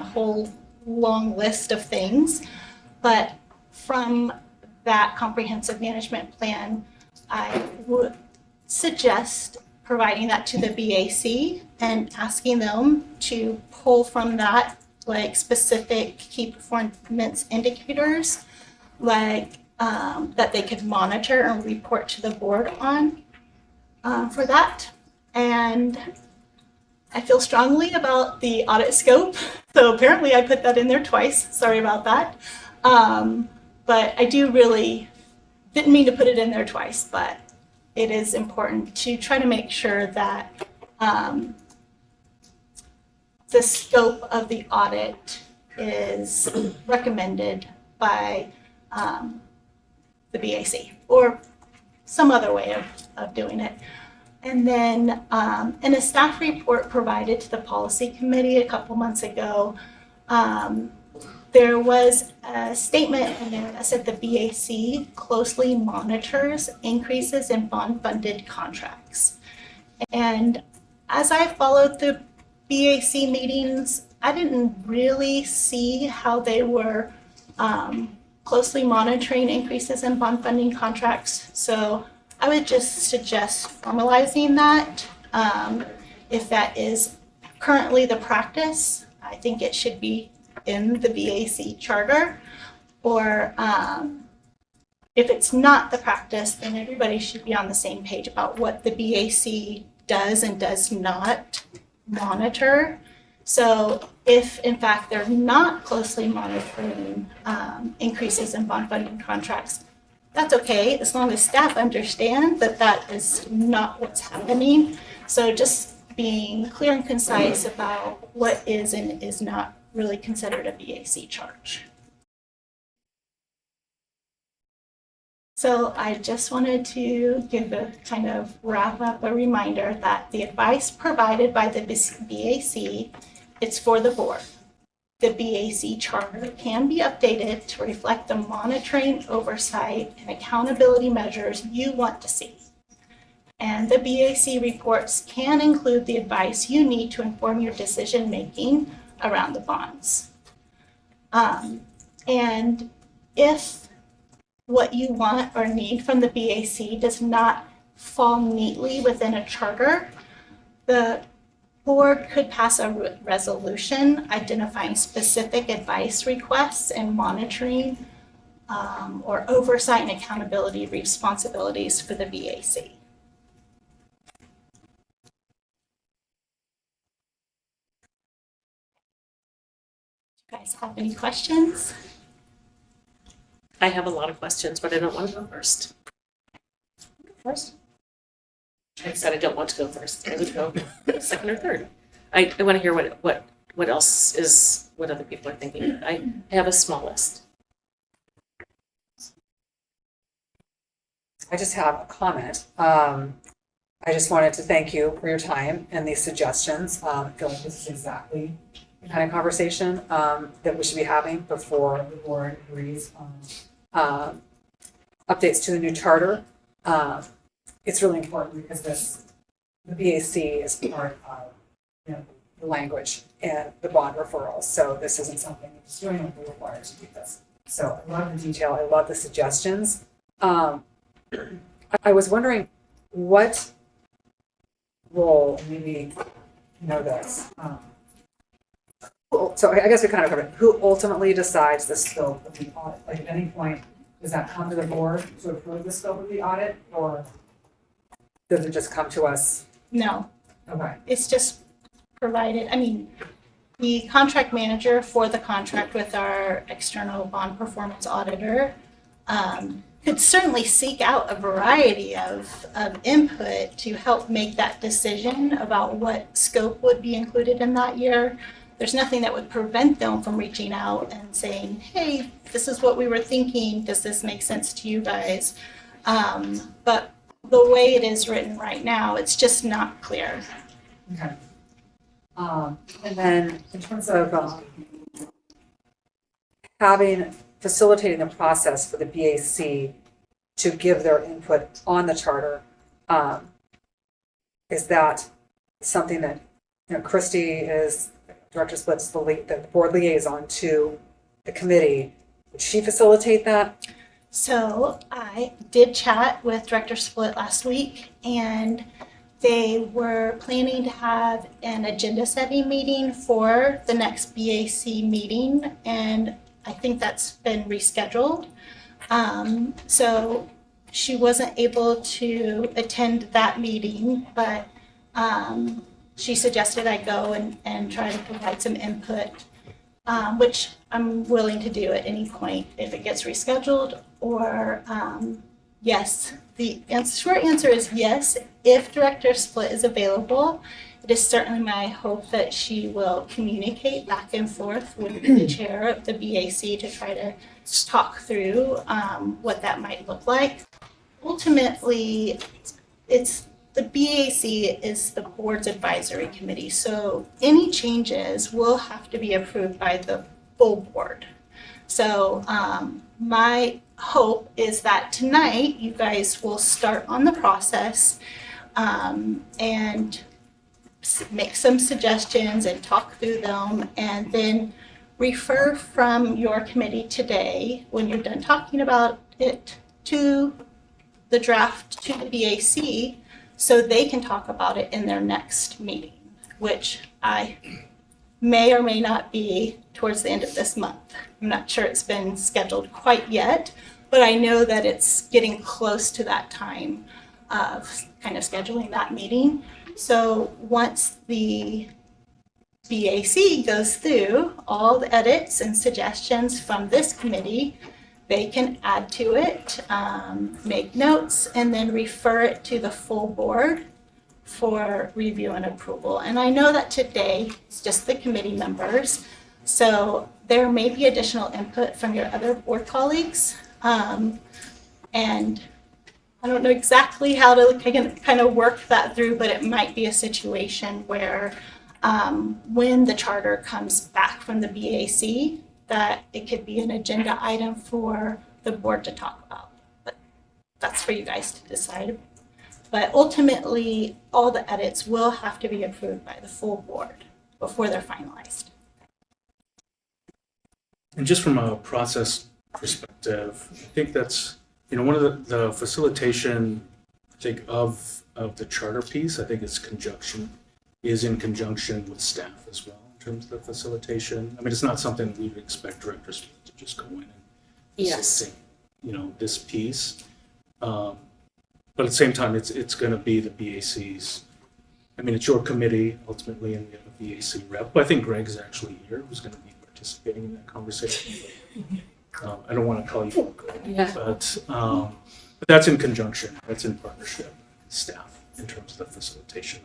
whole long list of things. But from that comprehensive management plan, I would suggest providing that to the BAC and asking them to pull from that specific key performance indicators that they could monitor and report to the board on for that. And I feel strongly about the audit scope. So apparently I put that in there twice. Sorry about that. But I didn't mean to put it in there twice, but it is important to try to make sure that the scope of the audit is recommended by the BAC or some other way of doing it. And then in a staff report provided to the policy committee a couple months ago, there was a statement in there that said the BAC closely monitors increases in bond-funded contracts. And as I followed the BAC meetings, I didn't really see how they were closely monitoring increases in bond funding contracts. So I would just suggest formalizing that. If that is currently the practice, I think it should be in the BAC charter. Or if it's not the practice, then everybody should be on the same page about what the BAC does and does not monitor. So if in fact they're not closely monitoring increases in bond funding contracts, that's okay, as long as staff understand that that is not what's happening. So just being clear and concise about what is and is not really considered a BAC charge. So I just wanted to give a kind of wrap up, a reminder that the advice provided by the BAC, it's for the board. The BAC charter can be updated to reflect the monitoring, oversight, and accountability measures you want to see. And the BAC reports can include the advice you need to inform your decision-making around the bonds. And if what you want or need from the BAC does not fall neatly within a charter, the board could pass a resolution identifying specific advice requests and monitoring or oversight and accountability responsibilities for the BAC. You guys have any questions? I have a lot of questions, but I don't want to go first. First? I said I don't want to go first. I would go second or third. I want to hear what else is, what other people are thinking. I have a small list. I just have a comment. I just wanted to thank you for your time and these suggestions. I feel like this is exactly the kind of conversation that we should be having before the board agrees on updates to the new charter. It's really important because the BAC is part of the language and the bond referrals. So this isn't something we're just doing, we're required to do this. So I love the detail, I love the suggestions. I was wondering what role, maybe you know this, so I guess we kind of covered it. Who ultimately decides the scope of the audit? Like at any point, does that come to the board to approve the scope of the audit, or does it just come to us? No. Okay. It's just provided, I mean, the contract manager for the contract with our external bond performance auditor could certainly seek out a variety of input to help make that decision about what scope would be included in that year. There's nothing that would prevent them from reaching out and saying, hey, this is what we were thinking. Does this make sense to you guys? But the way it is written right now, it's just not clear. Okay. And then in terms of facilitating the process for the BAC to give their input on the charter, is that something that, Christy is, Director Split's the board liaison to the committee. Would she facilitate that? So I did chat with Director Split last week, and they were planning to have an agenda setting meeting for the next BAC meeting, and I think that's been rescheduled. So she wasn't able to attend that meeting, but she suggested I go and try to provide some input, which I'm willing to do at any point if it gets rescheduled, or yes. The short answer is yes, if Director Split is available it is certainly my hope that she will communicate back and forth with the chair of the BAC to try to talk through what that might look like. Ultimately, it's the BAC is the board's advisory committee, so any changes will have to be approved by the full board. So my hope is that tonight you guys will start on the process and make some suggestions and talk through them, and then refer from your committee today, when you're done talking about it, to the draft to the BAC, so they can talk about it in their next meeting, which I may or may not be towards the end of this month. I'm not sure it's been scheduled quite yet, but I know that it's getting close to that time of kind of scheduling that meeting. So once the BAC goes through all the edits and suggestions from this committee, they can add to it, make notes, and then refer it to the full board for review and approval. And I know that today it's just the committee members, so there may be additional input from your other board colleagues. And I don't know exactly how to kind of work that through, but it might be a situation where when the charter comes back from the BAC, that it could be an agenda item for the board to talk about. But that's for you guys to decide. But ultimately, all the edits will have to be approved by the full board before they're finalized. And just from a process perspective, I think that's, one of the facilitation, I think, of the charter piece, I think is in conjunction with staff as well in terms of the facilitation. I mean, it's not something we would expect directors to just go in and facilitate, this piece. But at the same time, it's going to be the BAC's. I mean, it's your committee ultimately, and you have a BAC rep. But I think Greg's actually here, who's going to be participating in that conversation. I don't want to call you Greg, but that's in conjunction. That's in partnership with staff in terms of the facilitation.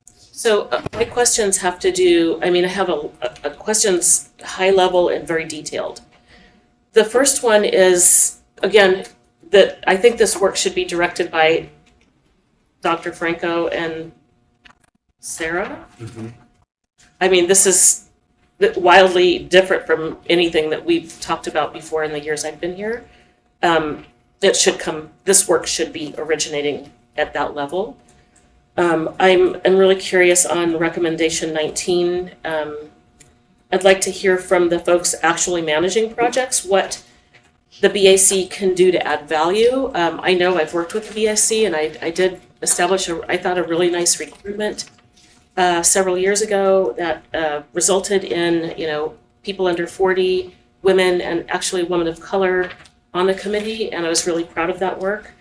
So my questions have to do, I have a questions high level and very detailed. The first one is, again, that I think this work should be directed by Dr. Franco and Sarah. Mm-hmm. I mean, this is wildly different from anything that we've talked about before in the years I've been here. This work should be originating at that level. I'm really curious on recommendation 19. I'd like to hear from the folks actually managing projects what the BAC can do to add value. I know I've worked with the BAC, and I did establish I thought a really nice recruitment several years ago that resulted in people under 40, women, and actually women of color on the committee, and I was really proud of that work.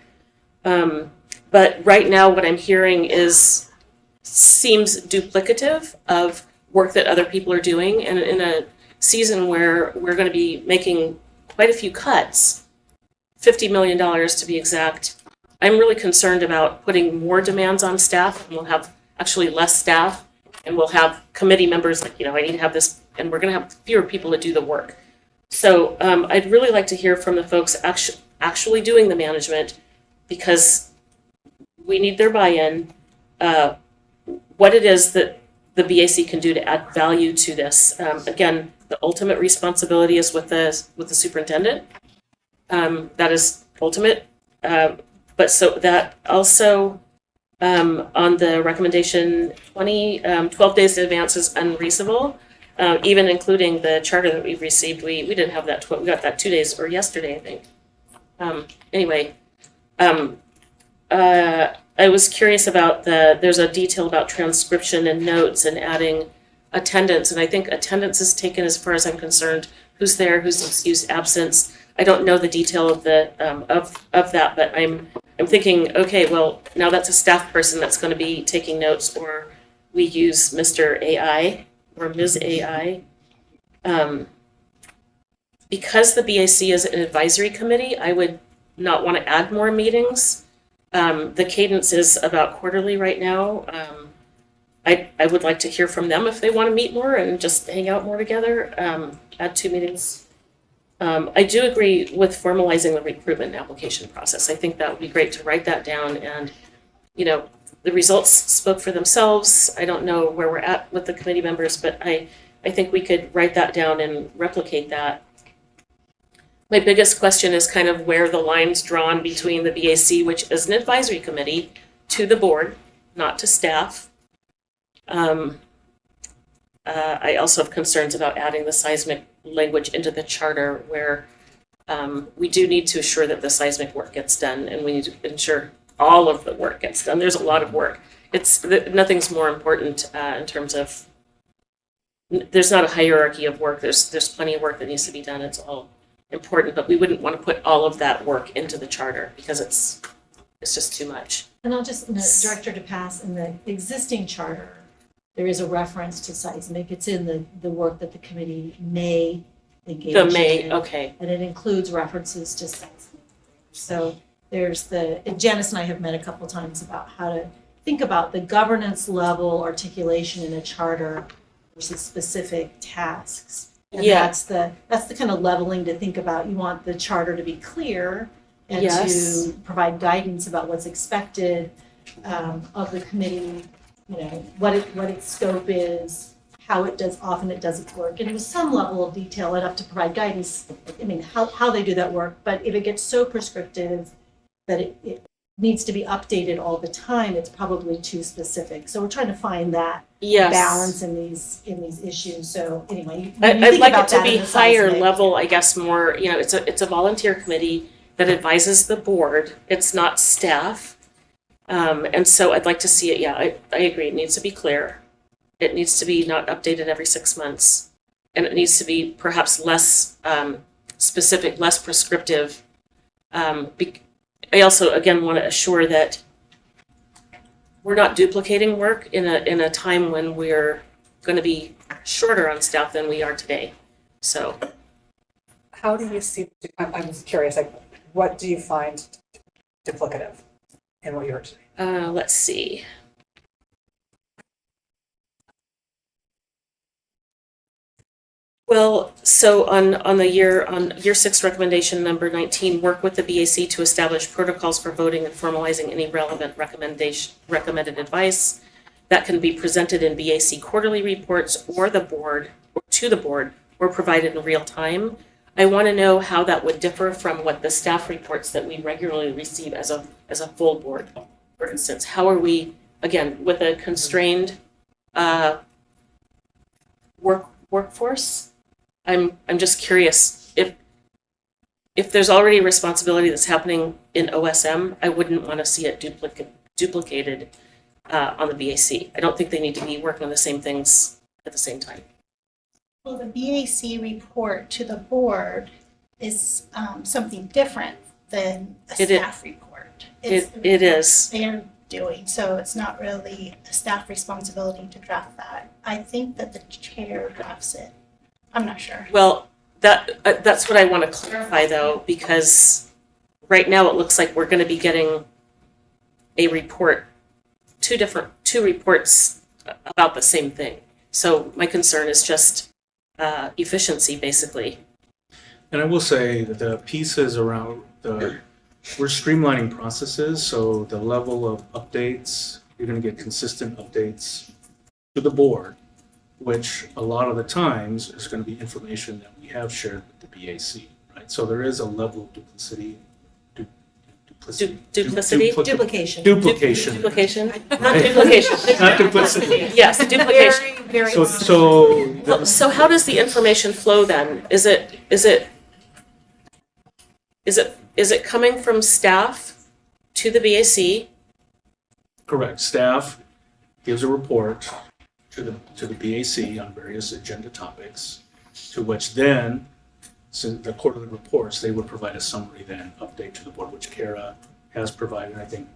But right now what I'm hearing seems duplicative of work that other people are doing, and in a season where we're going to be making quite a few cuts, $50 million to be exact, I'm really concerned about putting more demands on staff, and we'll have actually less staff, and we'll have committee members like, I need to have this, and we're going to have fewer people to do the work. So I'd really like to hear from the folks actually doing the management, because we need their buy-in, what it is that the BAC can do to add value to this. Again, the ultimate responsibility is with the superintendent. That is ultimate. But so that also on the recommendation 20, 12 days in advance is unreasonable. Even including the charter that we've received, we didn't have that. We got that 2 days or yesterday, I think. Anyway. I was curious about there's a detail about transcription and notes and adding attendance, and I think attendance is taken as far as I'm concerned. Who's there, who's excused absence. I don't know the detail of of that, but I'm thinking, okay, well, now that's a staff person that's going to be taking notes, or we use Mr. AI or Ms. AI. Because the BAC is an advisory committee, I would not want to add more meetings. The cadence is about quarterly right now. I would like to hear from them if they want to meet more and just hang out more together, at 2 meetings. I do agree with formalizing the recruitment and application process. I think that would be great to write that down and, you know, the results spoke for themselves. I don't know where we're at with the committee members, but I think we could write that down and replicate that. My biggest question is kind of where the line's drawn between the BAC, which is an advisory committee, to the board, not to staff. I also have concerns about adding the seismic language into the charter where we do need to assure that the seismic work gets done, and we need to ensure all of the work gets done. There's a lot of work. Nothing's more important in terms of, there's not a hierarchy of work. There's plenty of work that needs to be done. It's all important, but we wouldn't want to put all of that work into the charter because it's just too much. And I'll just note, Director DePass, in the existing charter, there is a reference to seismic. It's in the work that the committee may engage in. The may, okay. And it includes references to seismic. So there's Janice and I have met a couple times about how to think about the governance level articulation in a charter versus specific tasks. And Yeah. that's the kind of leveling to think about. You want the charter to be clear and Yes. to provide guidance about what's expected of the committee, you know, what its scope is, how it does its work. And with some level of detail enough to provide guidance, I mean, how they do that work. But if it gets so prescriptive that it needs to be updated all the time, it's probably too specific. So we're trying to find that Yes. balance in these issues. So anyway, I'd like it to be higher level, I guess, more, you know, it's a volunteer committee that advises the board. It's not staff. And so I'd like to see it, yeah, I agree, it needs to be clear. It needs to be not updated every 6 months. And it needs to be perhaps less specific, less prescriptive. I also, again, want to assure that we're not duplicating work in a time when we're going to be shorter on staff than we are today. So, How do you see, I'm just curious, like, what do you find duplicative in what you heard today? let's see. Well, so on year 6 recommendation number 19, work with the BAC to establish protocols for voting and formalizing any relevant recommended advice that can be presented in BAC quarterly reports or to the board or provided in real time. I want to know how that would differ from what the staff reports that we regularly receive as a full board. For instance, how are we, again, with a constrained workforce? I'm just curious if there's already a responsibility that's happening in OSM, I wouldn't want to see it duplicated on the BAC. I don't think they need to be working on the same things at the same time. Well, the BAC report to the board is something different than a staff report. It's It is. they're doing, so it's not really a staff responsibility to draft that. I think that the chair drafts it. I'm not sure. Well, that's what I want to clarify though, because right now it looks like we're going to be getting a report, two reports about the same thing. So my concern is just efficiency, basically. And I will say that the pieces around we're streamlining processes, so the level of updates, you're going to get consistent updates to the board, which a lot of the times is going to be information that we have shared with the BAC, right? So there is a level of duplication. Duplication. Duplication. Not duplication. Not duplicity. Yes, duplication. Very So how does the information flow then? Is it coming from staff to the BAC? Correct. Staff gives a report to the BAC on various agenda topics, to which then, so the quarterly reports, they would provide a summary then update to the board, which Kara has provided. I think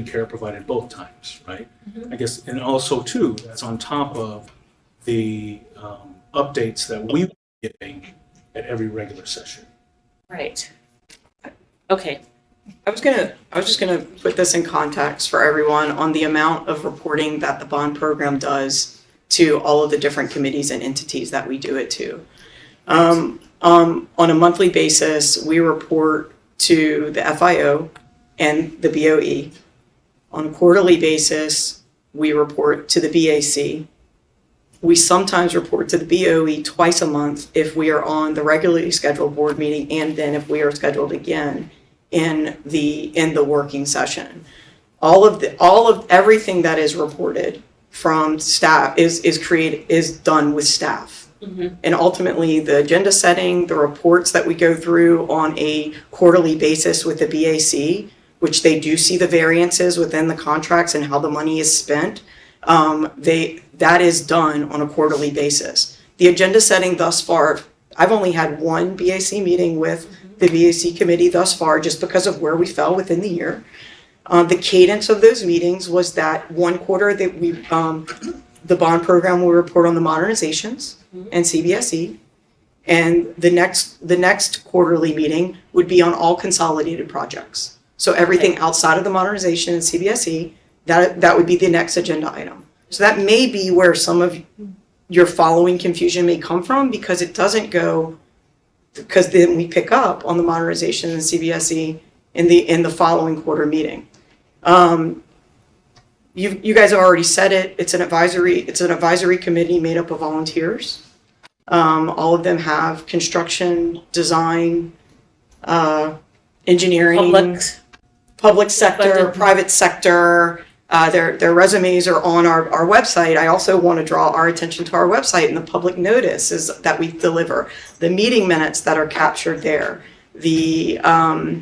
Kara provided both times, right? Mm-hmm. I guess, and also too, that's on top of the updates that we were getting at every regular session. Right. Okay. I was just gonna put this in context for everyone on the amount of reporting that the bond program does to all of the different committees and entities that we do it to. On a monthly basis, we report to the FIO and the BOE. On a quarterly basis, we report to the BAC. We sometimes report to the BOE twice a month if we are on the regularly scheduled board meeting, and then if we are scheduled again in the working session. All of everything that is reported from staff is done with staff. And ultimately, the agenda setting, the reports that we go through on a quarterly basis with the BAC, which they do see the variances within the contracts and how the money is spent, that is done on a quarterly basis. The agenda setting thus far, I've only had one BAC meeting with the BAC committee thus far, just because of where we fell within the year. The cadence of those meetings was that one quarter that the bond program will report on the modernizations and CBSE, and the next quarterly meeting would be on all consolidated projects. So everything outside of the modernization and CBSE, that would be the next agenda item. So that may be where some of your following confusion may come from, because it doesn't go, because then we pick up on the modernization and CBSE in the following quarter meeting. You guys have already said it. It's an advisory committee made up of volunteers. All of them have construction, design, engineering, public sector, private sector. Their resumes are on our website. I also want to draw our attention to our website and the public notices that we deliver, the meeting minutes that are captured there. That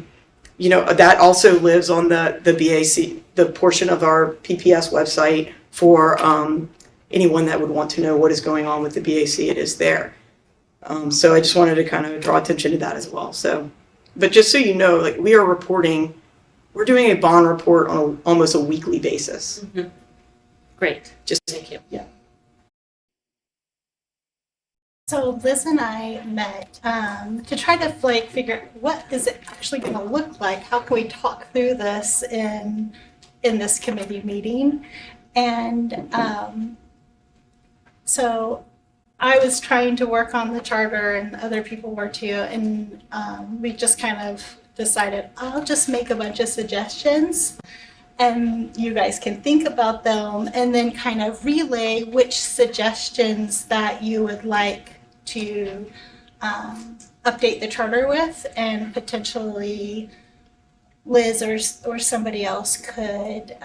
also lives on the BAC, the portion of our PPS website for anyone that would want to know what is going on with the BAC. It is there. So I just wanted to kind of draw attention to that as well. But just so you know, like, we are reporting, we're doing a bond report on almost a weekly basis. Great. Thank you. Yeah. So Liz and I met to try to figure out what is it actually going to look like. How can we talk through this in this committee meeting? And so I was trying to work on the charter, and other people were too. And we just kind of decided, I'll just make a bunch of suggestions, and you guys can think about them, and then kind of relay which suggestions that you would like to update the charter with, and potentially Liz or somebody else could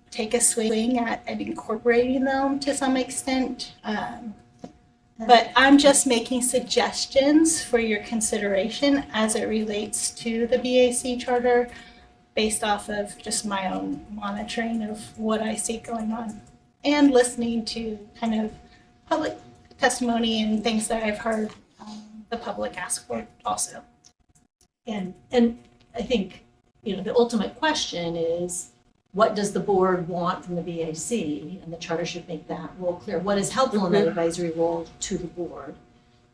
take a swing at incorporating them to some extent. But I'm just making suggestions for your consideration as it relates to the BAC charter, based off of just my own monitoring of what I see going on, and listening to kind of public testimony and things that I've heard the public ask for also. And I think, the ultimate question is, what does the board want from the BAC? And the charter should make that role clear. What is helpful in that advisory role to the board?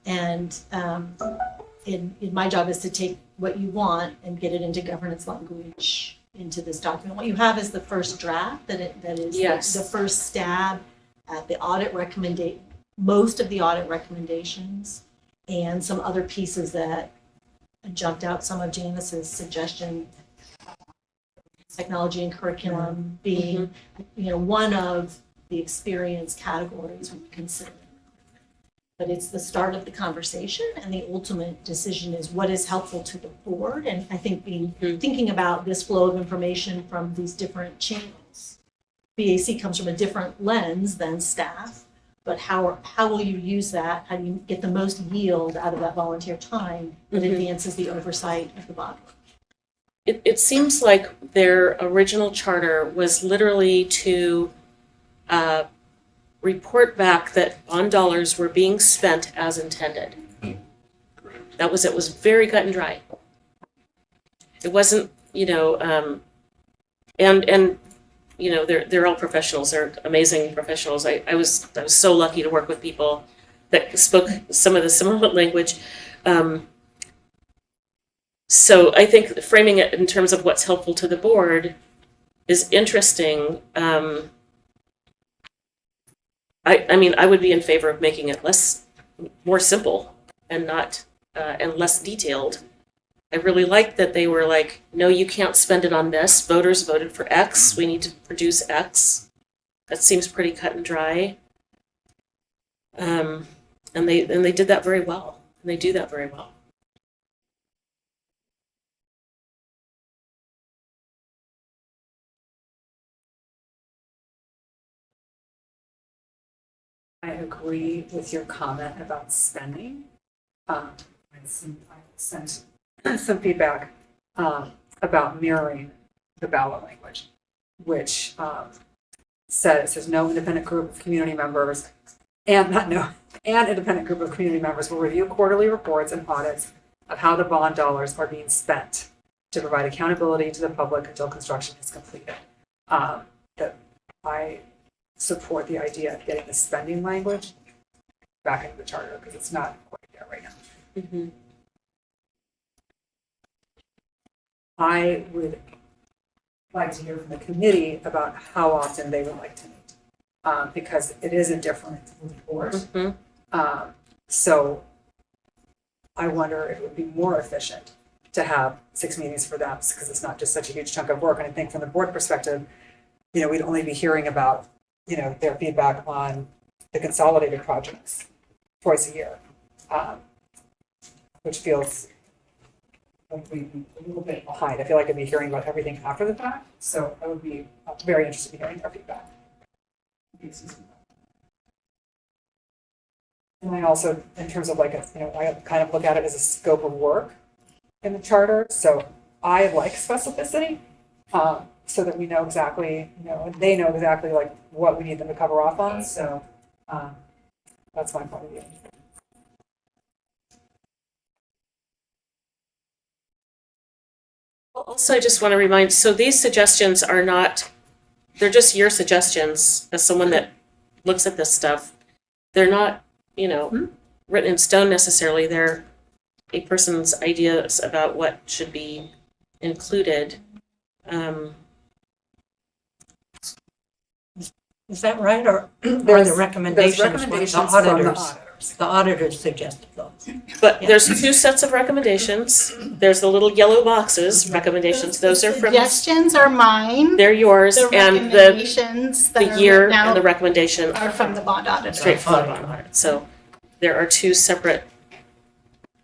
And in my job is to take what you want and get it into governance language into this document. What you have is the first draft, that is the first stab at the audit recommendation, most of the audit recommendations, and some other pieces that jumped out. Some of Janice's suggestion, technology and curriculum being, one of the experience categories we consider. But it's the start of the conversation, and the ultimate decision is what is helpful to the board. And I think thinking about this flow of information from these different channels. BAC comes from a different lens than staff, but how will you use that? How do you get the most yield out of that volunteer time that advances the oversight of the body? It seems like their original charter was literally to report back that bond dollars were being spent as intended. That was it. Was very cut and dry. It wasn't, and they're all professionals. They're amazing professionals. I was so lucky to work with people that spoke some of the similar language. So I think framing it in terms of what's helpful to the board is interesting. I mean, I would be in favor of making it more simple and not, and less detailed. I really like that they were like, no, you can't spend it on this. Voters voted for X. We need to produce X. That seems pretty cut and dry. And they did that very well. And they do that very well. I agree with your comment about spending. I sent some feedback about mirroring the ballot language, which says no independent group of community members an independent group of community members will review quarterly reports and audits of how the bond dollars are being spent to provide accountability to the public until construction is completed. That I support the idea of getting the spending language back into the charter because it's not quite there right now. Mm-hmm. I would like to hear from the committee about how often they would like to meet, because it is a different report. Mm-hmm. So I wonder if it would be more efficient to have 6 meetings for them because it's not just such a huge chunk of work. And I think from the board perspective, we'd only be hearing about their feedback on the consolidated projects twice a year, which feels like we'd be a little bit behind. I feel like I'd be hearing about everything after the fact, so I would be very interested in hearing their feedback. And I also, in terms of I kind of look at it as a scope of work in the charter, so I like specificity. So that we know exactly, and they know exactly what we need them to cover off on. So that's my point of view. Also, I just want to remind, so these suggestions are not, they're just your suggestions as someone that looks at this stuff. They're not, written in stone necessarily. They're a person's ideas about what should be included. Is that right, or are the recommendations what the auditors suggested those? But there's 2 sets of recommendations. There's the little yellow boxes, recommendations. Those are from. Suggestions are mine. They're yours, The and recommendations that the are year written out and the recommendation are from the bond auditor. Straight from the bond audit. So there are 2 separate.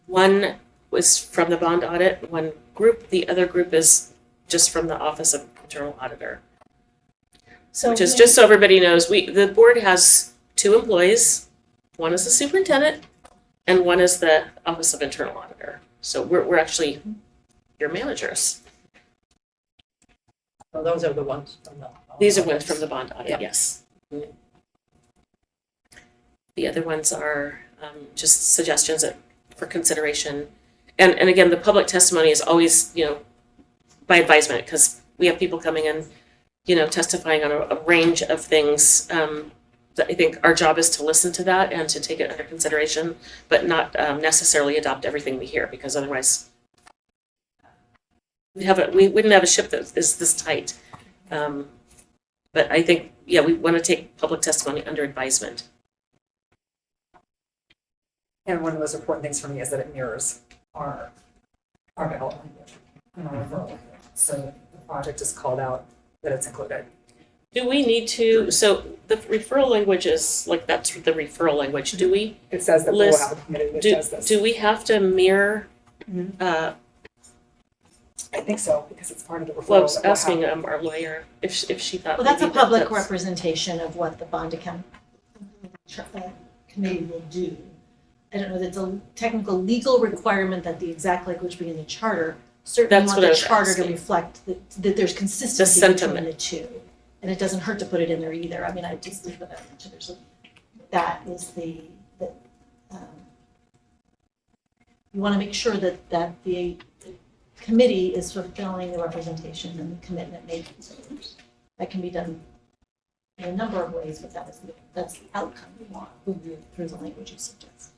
One was from the bond audit, one group. The other group is just from the Office of Internal Auditor. So Which is just so everybody knows, the board has 2 employees. One is the superintendent, and one is the Office of Internal Auditor. So we're actually your managers. So those are the ones from the. These are ones from the bond audit, yes. The other ones are just suggestions for consideration. And again, the public testimony is always, by advisement, because we have people coming in, testifying on a range of things. I think our job is to listen to that and to take it under consideration, but not necessarily adopt everything we hear, because otherwise we wouldn't have a ship that is this tight. But I think, we want to take public testimony under advisement. And one of the most important things for me is that it mirrors our ballot language and our referral language. So the project is called out, that it's included. Do we need to, so the referral language is, that's the referral language, do we? It says that we'll have a committee that does this. Do we have to mirror? I think so, because it's part of the referral. Well, I was asking our lawyer if she thought. Well, that's a maybe public that's- representation of what the bond account committee will do. I don't know, that's a technical legal requirement that the exact language be in the charter. Certainly That's want what I the was charter to asking. reflect that there's consistency between the 2. And it doesn't hurt to put it in there either. I mean, I just think that is the you want to make sure that the committee is fulfilling the representation and the commitment made to consumers. That can be done in a number of ways, but that's the outcome we want through the language you suggest.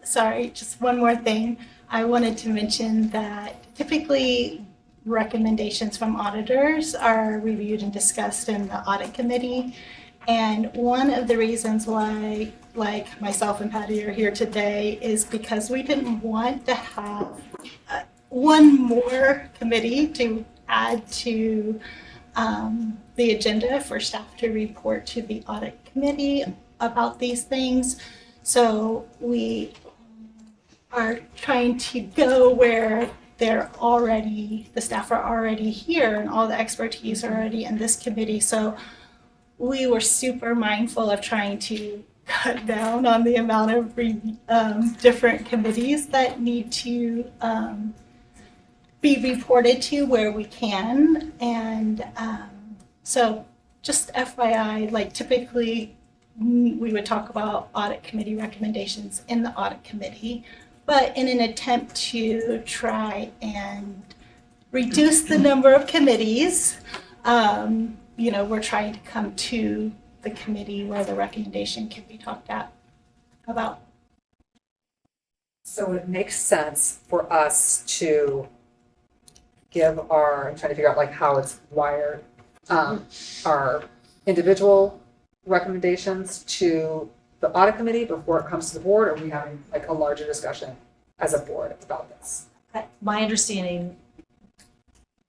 Sorry, just one more thing. I wanted to mention that typically recommendations from auditors are reviewed and discussed in the audit committee. And one of the reasons why, like myself and Patty are here today, is because we didn't want to have one more committee to add to the agenda for staff to report to the audit committee about these things. So we are trying to go where the staff are already here and all the expertise are already in this committee. So we were super mindful of trying to cut down on the amount of different committees that need to be reported to where we can. And so just FYI, like typically we would talk about audit committee recommendations in the audit committee, but in an attempt to try and reduce the number of committees, we're trying to come to the committee where the recommendation can be talked about. So it makes sense for us to give I'm trying to figure out like how it's wired, our individual recommendations to the audit committee before it comes to the board, or are we having like a larger discussion as a board about this? My understanding,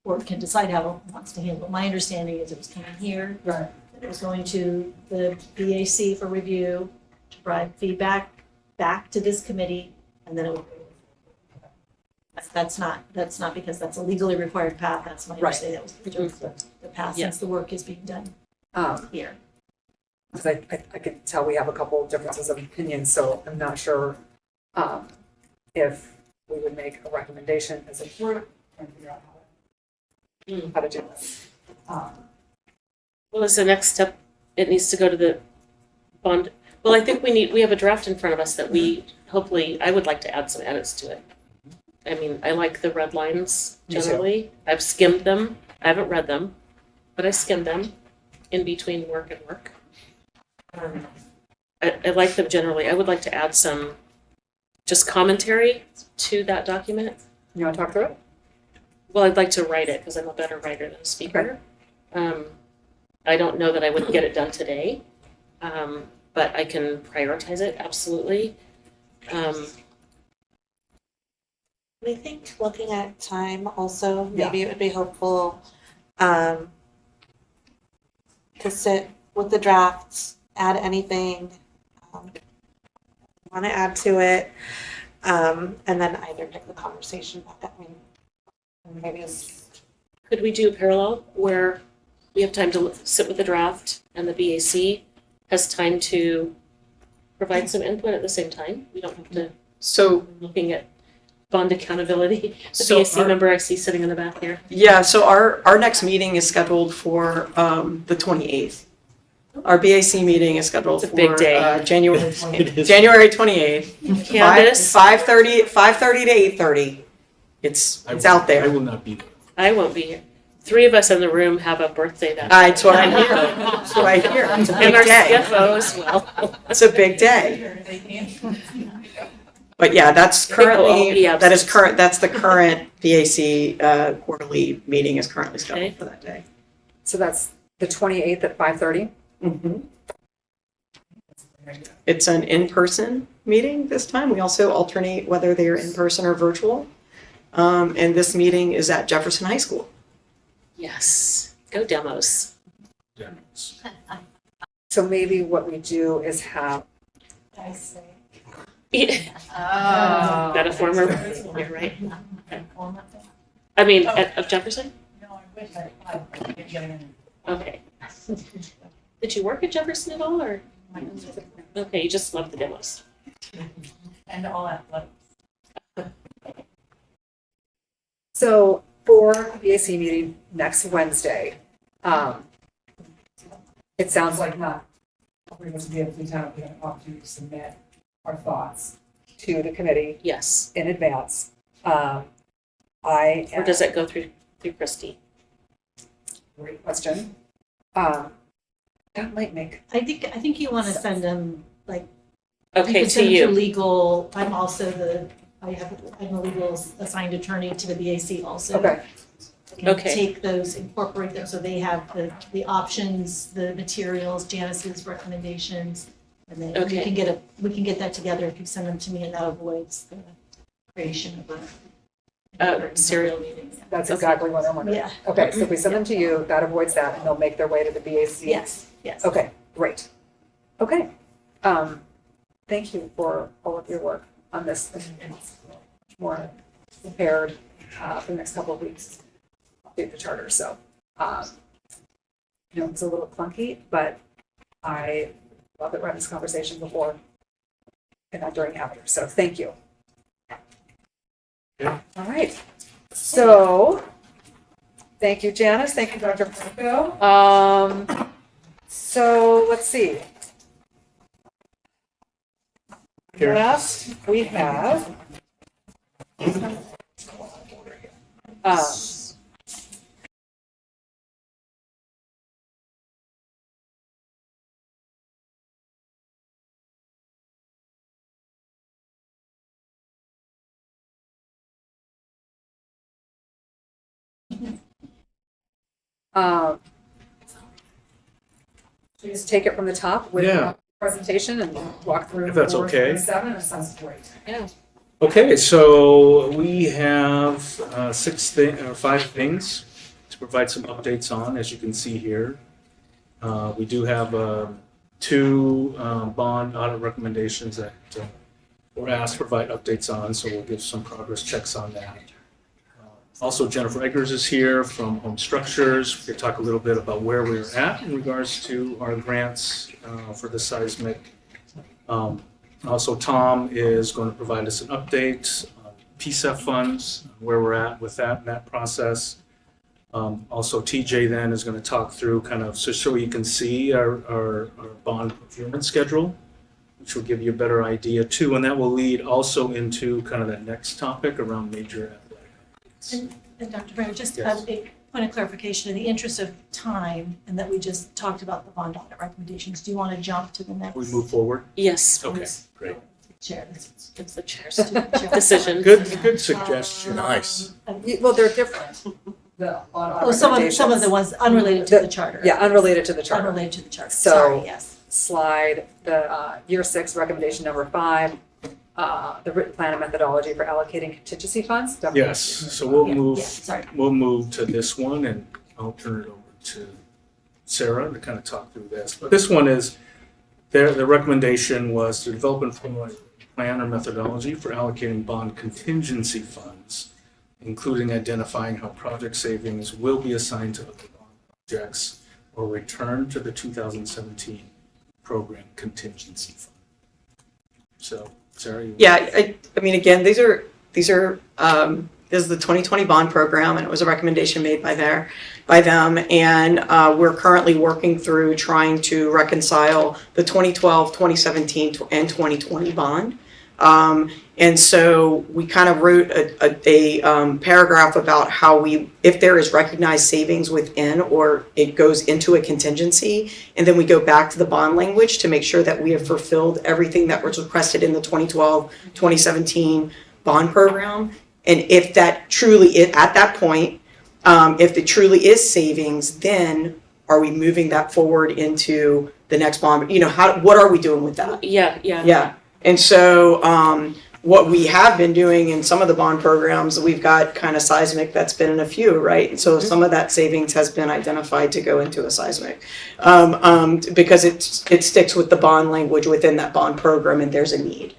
or can decide how it wants to handle, but my understanding is it was coming here. Right. It was going to the BAC for review, to provide feedback back to this committee, and then it would. That's not because that's a legally required path. That's my understanding. That was the path since the work is being done here. Because I can tell we have a couple of differences of opinion, so I'm not sure if we would make a recommendation as a group and figure out how to do this. Well, as the next step, it needs to go to the bond. Well, I think we have a draft in front of us that I would like to add some edits to it. I mean, I like the red lines generally. I've skimmed them. I haven't read them, but I skimmed them in between work and work. I like them generally. I would like to add some just commentary to that document. You want to talk through it? Well, I'd like to write it because I'm a better writer than a speaker. I don't know that I would get it done today, but I can prioritize it, absolutely. I think looking at time also, maybe it would be helpful to sit with the drafts, add anything want to add to it, and then either pick the conversation back up. I mean, maybe could we do a parallel where we have time to sit with the draft and the BAC has time to provide some input at the same time? We don't have to. So looking at bond accountability, the So BAC member I see sitting in the back here. Yeah, so our next meeting is scheduled for the 28th. Our BAC meeting is scheduled for big day. January It is. January 28th. Candace? 5:30 to 8:30. It's out there. I will not be there. I won't be here. 3 of us in the room have a birthday that That's what I hear. That's what I hear. It's a big and our day. CFO as well. It's a big day. But yeah, that's currently, that's the current BAC quarterly meeting is currently scheduled for that day. So that's the 28th at 5:30? Mm-hmm. It's an in-person meeting this time. We also alternate whether they're in person or virtual. And this meeting is at Jefferson High School. Yes, go demos. So maybe what we do is have. Got a former, you're right. I mean, of Jefferson? No, I wish I. Okay. Did you work at Jefferson at all, or? Okay, you just love the demos. And all athletics. So for the BAC meeting next Wednesday, it sounds like not everyone's going to be able to opportunity to submit our thoughts to the committee. Yes. In advance. Or does it go through Christie? Great question. That might make. I think you want to send them like Okay, can to send them you. legal, I'm a legal assigned attorney to the BAC also. Okay. Can Okay. take those, incorporate them, so they have the options, the materials, Janice's recommendations, and then we Okay. can get that together if you send them to me, and that avoids the creation of a Serial meetings. That's exactly what I'm wondering. Yeah. Okay, so if we send them to you, that avoids that, and they'll make their way to the BAC? Yes, yes. Okay, great. Okay. Thank you for all of your work on this. It's more prepared for the next couple of weeks. Update the charter, so, it's a little clunky, but I love that we're having this conversation before and not during after, so thank you. Yeah. All right, so, thank you, Janice, thank you, Dr. Franco. So, let's see. Here. Last, we have just take it from the top with Yeah. the presentation and walk through. If that's 4 okay. and 7, that sounds great. Yeah. Okay, so we have 5 things to provide some updates on, as you can see here. We do have 2 bond audit recommendations that we're asked to provide updates on, so we'll give some progress checks on that. Also, Jennifer Eggers is here from Home Structures. We could talk a little bit about where we're at in regards to our grants for the seismic. Also, Tom is going to provide us an update on PSEF funds, where we're at with that in that process. Also, TJ then is going to talk through kind of, so you can see our bond procurement schedule, which will give you a better idea too, and that will lead also into kind of the next topic around major athletic. And Dr. Franco, just Yes. a point of clarification, in the interest of time, and that we just talked about the bond audit recommendations, do you want to jump to the next? We move forward? Yes. Okay, great. Chair, It's the chair's Chair. decision. Good suggestion. Nice. Well, they're different. The some of the ones unrelated to the charter. Yeah, unrelated to the charter. Unrelated to the charter, So, sorry, yes. slide the year 6 recommendation number 5, the written plan and methodology for allocating contingency funds. Yes, so sorry. we'll move to this one, and I'll turn it over to Sarah to kind of talk through this. But this one is, the recommendation was to develop and formulate a plan or methodology for allocating bond contingency funds, including identifying how project savings will be assigned to other bond projects or returned to the 2017 program contingency fund. So, Sarah, you Yeah, I mean, again, this is the 2020 bond program, and it was a recommendation made by them, and we're currently working through trying to reconcile the 2012, 2017, and 2020 bond. And so we kind of wrote a paragraph about how if there is recognized savings within, or it goes into a contingency, and then we go back to the bond language to make sure that we have fulfilled everything that was requested in the 2012, 2017 bond program. And if that truly is, at that point, if it truly is savings, then are we moving that forward into the next bond? What are we doing with that? Yeah. Yeah. And so what we have been doing in some of the bond programs, we've got kind of seismic that's been in a few, right? And so some of that savings has been identified to go into a seismic because it sticks with the bond language within that bond program, and there's a need.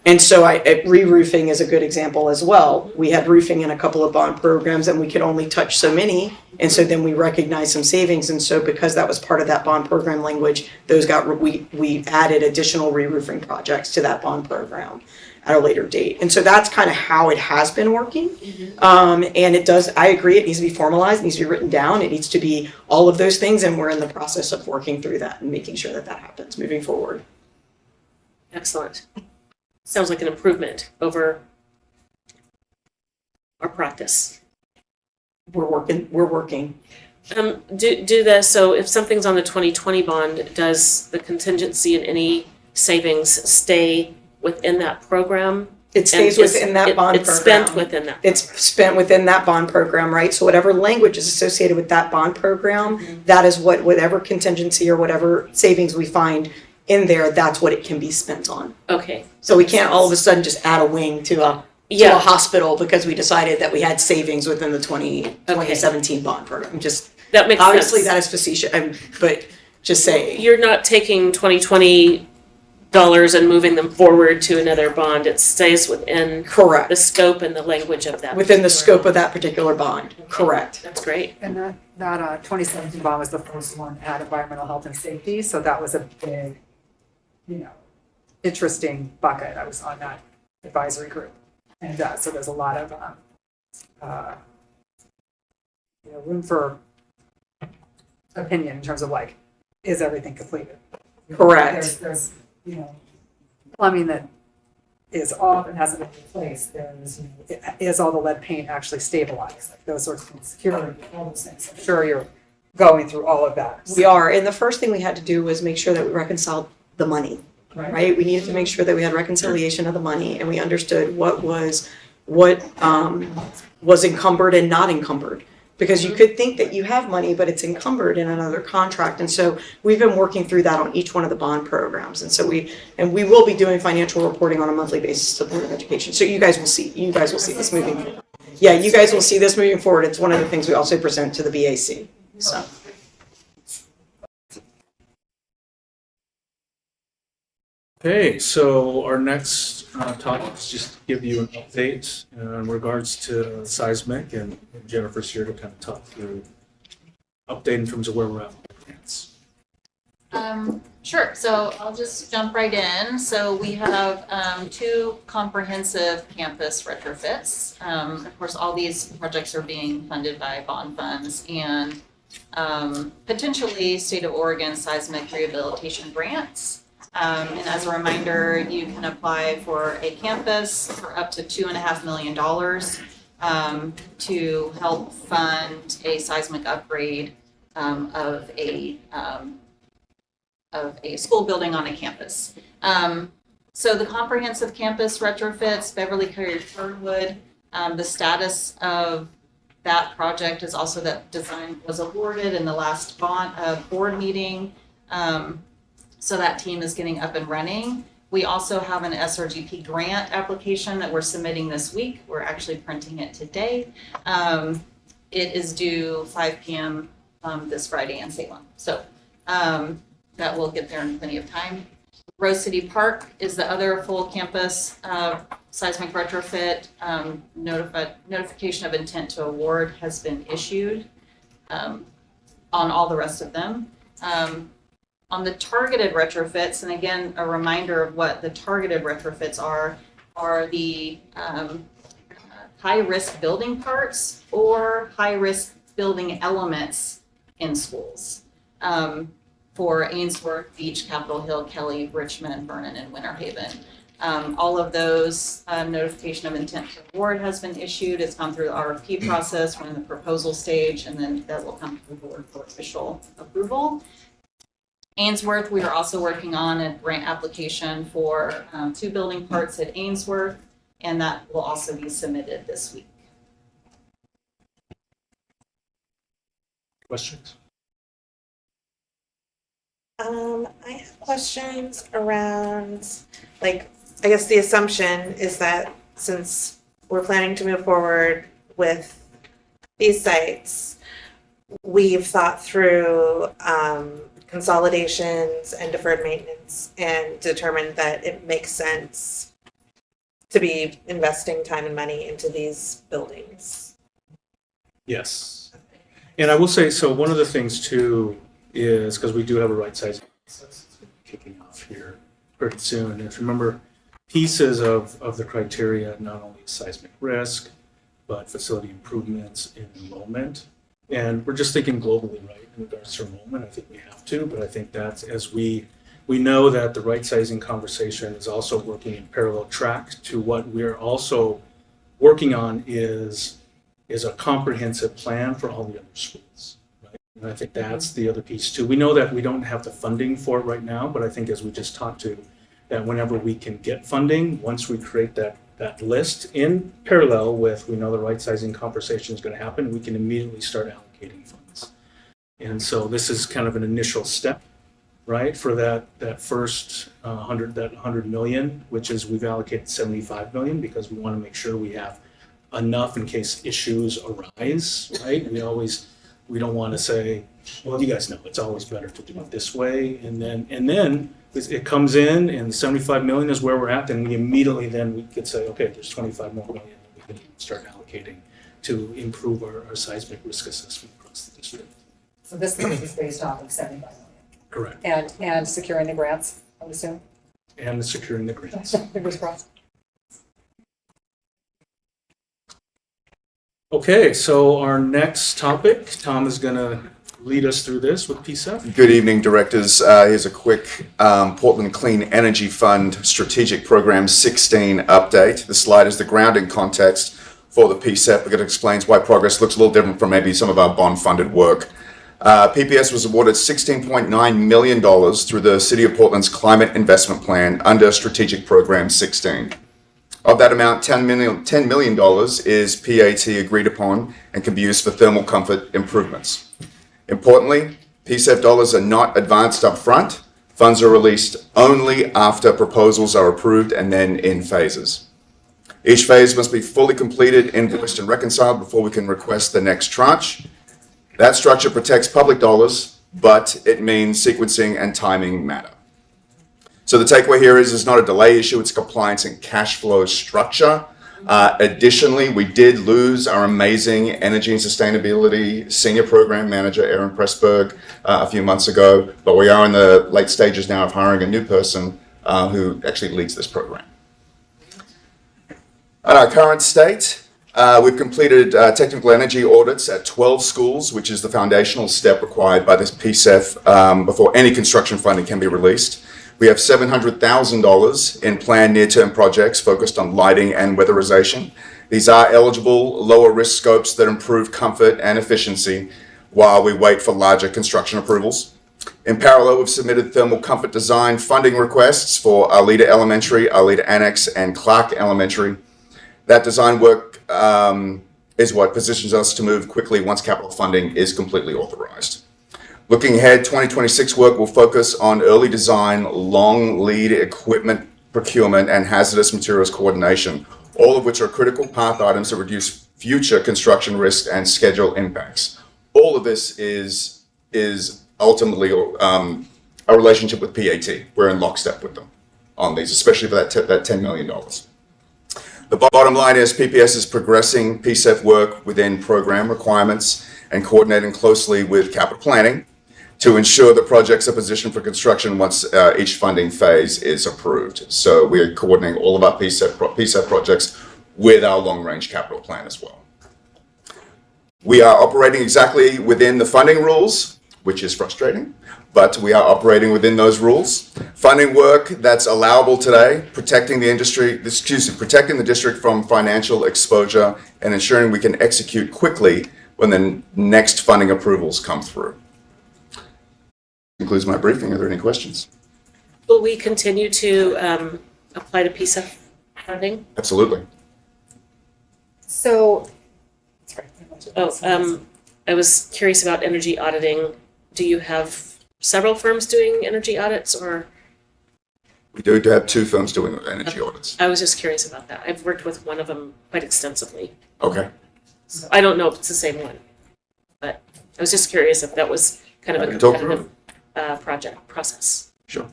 And so re-roofing is a good example as well. We had roofing in a couple of bond programs, and we could only touch so many. And so then we recognized some savings. And so because that was part of that bond program language, we added additional re-roofing projects to that bond program at a later date. And so that's kind of how it has been working. And I agree, it needs to be formalized, it needs to be written down, it needs to be all of those things. And we're in the process of working through that and making sure that that happens moving forward. Excellent. Sounds like an improvement over our practice. We're working. Do this, so if something's on the 2020 bond, does the contingency in any savings stay within that program? It stays And is within that bond It's program. spent within that. It's spent within that bond program, right? So whatever language is associated with that bond program, that is what, whatever contingency or whatever savings we find in there, that's what it can be spent on. Okay. So we can't all of a sudden just add a wing to a hospital because we decided that we had savings within the 2017 bond program. Just That makes obviously sense. that is facetious, but just say You're not taking 2020 dollars and moving them forward to another bond. It stays within correct the scope and the language of that. within the scope of that particular bond. Correct. That's great. And that 2017 bond was the first one at environmental health and safety, so that was a big, interesting bucket. I was on that advisory group. And so there's a lot of room for opinion in terms of like, is everything completed? Correct. There's plumbing that is off and hasn't been replaced. There's, is all the lead paint actually stabilized? Like those sorts of things, security, all those things. I'm sure you're going through all of that. We are, and the first thing we had to do was make sure that we reconciled the money, right? We needed to make sure that we had reconciliation of the money and we understood what was encumbered and not encumbered. Because you could think that you have money, but it's encumbered in another contract. And so we've been working through that on each one of the bond programs. And so we will be doing financial reporting on a monthly basis to the Board of Education. So you guys will see this moving forward. Yeah, you guys will see this moving forward. It's one of the things we also present to the BAC, so. Okay, so our next topic is just to give you an update in regards to seismic, and Jennifer's here to kind of talk through update in terms of where we're at with grants. Sure, so I'll just jump right in. So we have two comprehensive campus retrofits. Of course, all these projects are being funded by bond funds and potentially State of Oregon seismic rehabilitation grants. And as a reminder, you can apply for a campus for up to $2.5 million to help fund a seismic upgrade of a school building on a campus. So the comprehensive campus retrofits, Beverly Carrier Fernwood, the status of that project is also that design was awarded in the last board meeting. So that team is getting up and running. We also have an SRGP grant application that we're submitting this week. We're actually printing it today. It is due 5 p.m. This Friday in Salem. So that will get there in plenty of time. Rose City Park is the other full campus seismic retrofit. Notification of intent to award has been issued on all the rest of them. On the targeted retrofits, and again, a reminder of what the targeted retrofits are the high-risk building parts or high-risk building elements in schools. For Ainsworth, Beach, Capitol Hill, Kelly, Richmond, Vernon, and Winter Haven. All of those notification of intent to award has been issued. It's gone through the RFP process. We're in the proposal stage, and then that will come to the board for official approval. Ainsworth, we are also working on a grant application for 2 building parts at Ainsworth, and that will also be submitted this week. Questions? I have questions around, like, I guess the assumption is that since we're planning to move forward with these sites, we've thought through consolidations and deferred maintenance and determined that it makes sense to be investing time and money into these buildings. Yes. And I will say, so one of the things too is, because we do have a right size kicking off here pretty soon. And if you remember, pieces of the criteria, not only seismic risk, but facility improvements and enrollment. And we're just thinking globally, right, in regards to enrollment. I think we have to, but I think that's as we know that the right sizing conversation is also working in parallel track to what we're also working on is a comprehensive plan for all the other schools. Right? And I think that's the other piece too. We know that we don't have the funding for it right now, but I think as we just talked to, that whenever we can get funding, once we create that list in parallel with, we know the right sizing conversation is going to happen, we can immediately start allocating funds. And so this is kind of an initial step, right, for that first 100 million, which is we've allocated 75 million because we want to make sure we have enough in case issues arise, right? We don't want to say, well, you guys know it's always better to do it this way, and then it comes in and 75 million is where we're at, and we immediately then we could say, okay, there's 25 more million that we can start allocating to improve our seismic risk assessment across the district. So this list is based off of 75 million. Correct. And securing the grants, I would assume? And securing the grants. Fingers crossed. Okay, so our next topic, Tom is going to lead us through this with PSEF. Good evening, directors. Here's a quick Portland Clean Energy Fund Strategic Program 16 update. The slide is the grounding context for the PSEF because it explains why progress looks a little different from maybe some of our bond-funded work. PPS was awarded $16.9 million through the City of Portland's Climate Investment Plan under Strategic Program 16. Of that amount, $10 million is PAT agreed upon and can be used for thermal comfort improvements. Importantly, PSEF dollars are not advanced up front. Funds are released only after proposals are approved and then in phases. Each phase must be fully completed, invoiced, and reconciled before we can request the next tranche. That structure protects public dollars, but it means sequencing and timing matter. So the takeaway here is it's not a delay issue, it's compliance and cash flow structure. Additionally, we did lose our amazing energy and sustainability senior program manager, Erin Pressberg, a few months ago, but we are in the late stages now of hiring a new person who actually leads this program. At our current state, we've completed technical energy audits at 12 schools, which is the foundational step required by this PSEF before any construction funding can be released. We have $700,000 in planned near-term projects focused on lighting and weatherization. These are eligible, lower-risk scopes that improve comfort and efficiency while we wait for larger construction approvals. In parallel, we've submitted thermal comfort design funding requests for Arleta Elementary, Arleta Annex, and Clark Elementary. That design work is what positions us to move quickly once capital funding is completely authorized. Looking ahead, 2026 work will focus on early design, long lead equipment procurement, and hazardous materials coordination, all of which are critical path items that reduce future construction risks and schedule impacts. All of this is ultimately a relationship with PAT. We're in lockstep with them on these, especially for that $10 million. The bottom line is PPS is progressing PSEF work within program requirements and coordinating closely with capital planning to ensure that projects are positioned for construction once each funding phase is approved. So we are coordinating all of our PSEF projects with our long-range capital plan as well. We are operating exactly within the funding rules, which is frustrating, but we are operating within those rules. Funding work that's allowable today, protecting the district from financial exposure and ensuring we can execute quickly when the next funding approvals come through. Concludes my briefing. Are there any questions? Will we continue to apply to PSEF funding? Absolutely. So, I was curious about energy auditing. Do you have several firms doing energy audits, or? We do have 2 firms doing energy audits. I was just curious about that. I've worked with one of them quite extensively. Okay. So I don't know if it's the same one, but I was just curious if that was kind of a competitive process. Sure.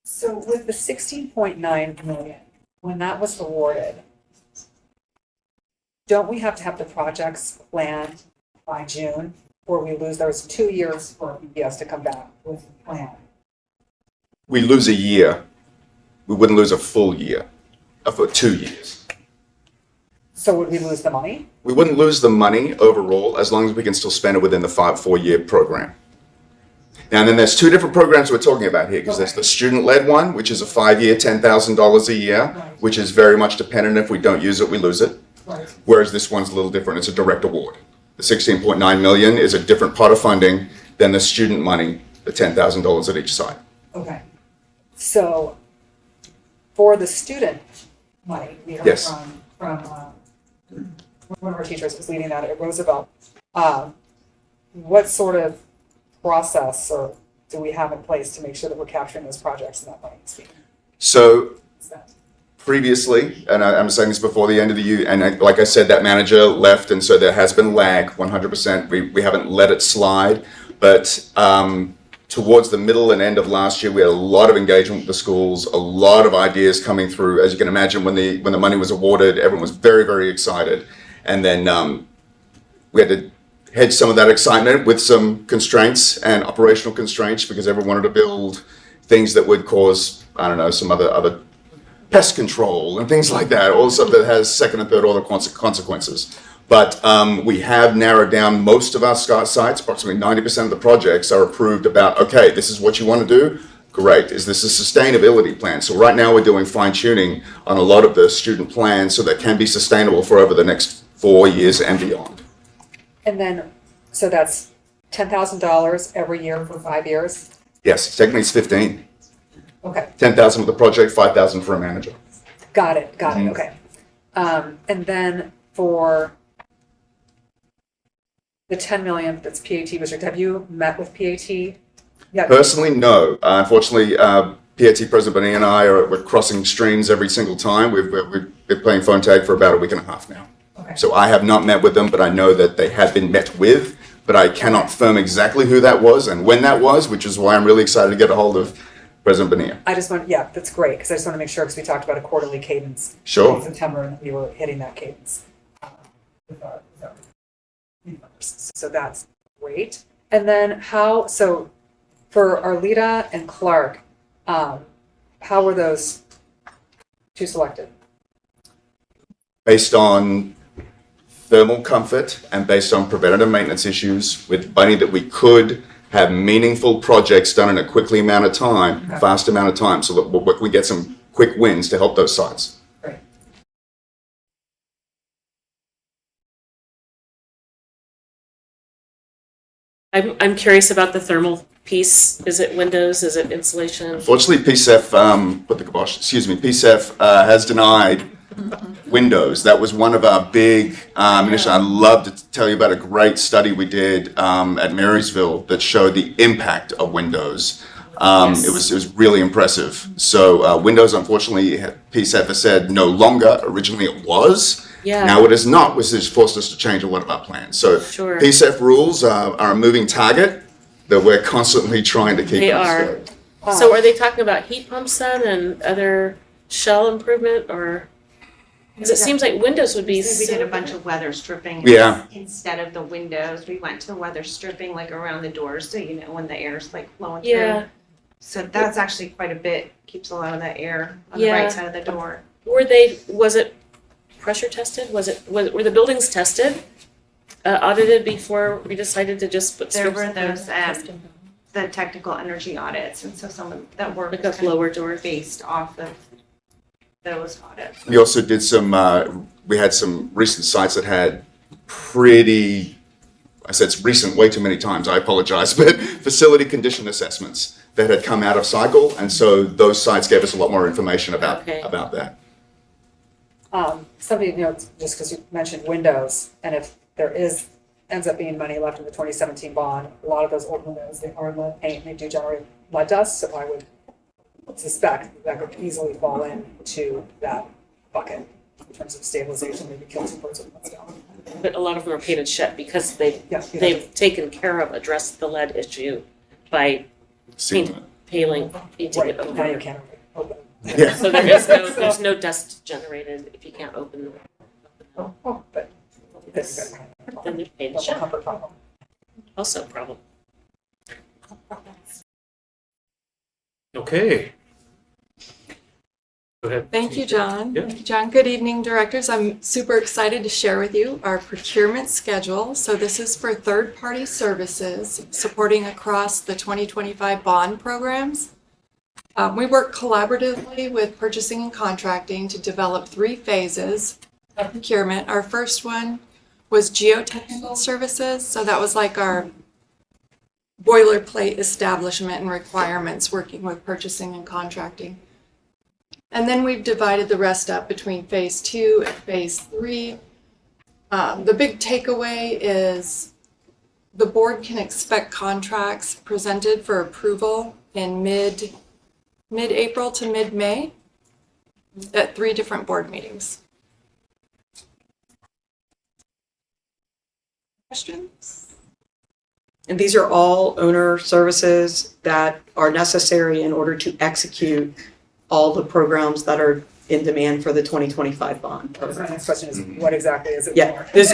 So with the 16.9 million, when that was awarded, don't we have to have the projects planned by June, or we lose those 2 years for PPS to come back with a plan? We lose a year. We wouldn't lose a full year for 2 years. So would we lose the money? We wouldn't lose the money overall as long as we can still spend it within the 4-year program. Now, and then there's 2 different programs we're talking about here, because there's the student-led one, which is a 5-year, $10,000 a year, which is very much dependent. If we don't use it, we lose it. Whereas this one's a little different. It's a direct award. The $16.9 million is a different pot of funding than the student money, the $10,000 at each side. Okay. So for the student money, we heard Yes. from one of our teachers was leading that at Roosevelt. What sort of process or do we have in place to make sure that we're capturing those projects and that money is being So spent? previously, and I'm saying this before the end of the year, and like I said, that manager left, and so there has been lag, 100%. We haven't let it slide, but towards the middle and end of last year, we had a lot of engagement with the schools, a lot of ideas coming through. As you can imagine, when the money was awarded, everyone was very, very excited, and then we had to hedge some of that excitement with some constraints and operational constraints because everyone wanted to build things that would cause, I don't know, some other pest control and things like that, all stuff that has second and third order consequences. But we have narrowed down most of our sites. Approximately 90% of the projects are approved about, okay, this is what you want to do. Great. Is this a sustainability plan? So right now we're doing fine tuning on a lot of the student plans so that can be sustainable for over the next 4 years and beyond. And then, so that's $10,000 every year for 5 years? Yes, technically it's 15. Okay, 10,000 for the project, 5,000 for a manager. got it, okay. And then for the 10 million that's PAT district, have you met with PAT yet? Personally, no. Unfortunately, PAT President Benny and I we're crossing streams every single time. We've been playing phone tag for about a week and a half now. Okay. So I have not met with them, but I know that they have been met with, but I cannot confirm exactly who that was and when that was, which is why I'm really excited to get a hold of President Bonilla. I just want, yeah, that's great, because I just want to make sure, because we talked about a quarterly cadence Sure. in September, and we were hitting that cadence with our members. So that's great. And then so for Arleta and Clark, how were those two selected? Based on thermal comfort and based on preventative maintenance issues with money that we could have meaningful projects done in a quickly amount of time, fast amount of time, so that we get some quick wins to help those sites. Great. I'm curious about the thermal piece. Is it windows? Is it insulation? Unfortunately, PCEF, PCEF has denied windows. That was one of our big initiatives. I'd love to tell you about a great study we did at Marysville that showed the impact of windows. It was really impressive. So windows, unfortunately, PCEF has said no longer. Originally it was. Yeah. Now it is not, which has forced us to change a lot of our plans. So Sure. PCEF rules are a moving target that we're constantly trying to keep They on are. straight. So are they talking about heat pumps then and other shell improvement, or? Because it seems like windows would be. We did a bunch of weather stripping. Yeah. Instead of the windows, we went to weather stripping like around the doors, so you know when the air's like flowing through. Yeah. So that's actually quite a bit, keeps a lot of that air on the Yeah. right side of the door. Was it pressure tested? Were the buildings tested? Audited before we decided to just put There strips were in there? those, the technical energy audits, and so some of that work Like was a kind of blower door. based off of those audits. We also did we had some recent sites that had pretty, I said it's recent way too many times, I apologize, but facility condition assessments that had come out of cycle. And so those sites gave us a lot more information about that. Something, just because you mentioned windows, and if there ends up being money left in the 2017 bond, a lot of those old windows, they are lead paint, they do generate lead dust, so I would suspect that could easily fall into that bucket in terms of stabilization, maybe kill some birds with one stone. But a lot of them are painted shut because they've taken care of, addressed the lead issue by painting it over. Now you can't open them. Yeah. So there's no dust generated if you can't open them. But Then they're painted shut. Also a problem. Okay. Go ahead. Thank you, John. Yeah. John, good evening, directors. I'm super excited to share with you our procurement schedule. So this is for third-party services supporting across the 2025 bond programs. We work collaboratively with purchasing and contracting to develop 3 phases of procurement. Our first one was geotechnical services. So that was like our boilerplate establishment and requirements, working with purchasing and contracting. And then we've divided the rest up between phase 2 and phase 3. The big takeaway is the board can expect contracts presented for approval in mid-April to mid-May at 3 different board meetings. Questions? And these are all owner services that are necessary in order to execute all the programs that are in demand for the 2025 bond So program. my next question is, what exactly is it Yeah, for? this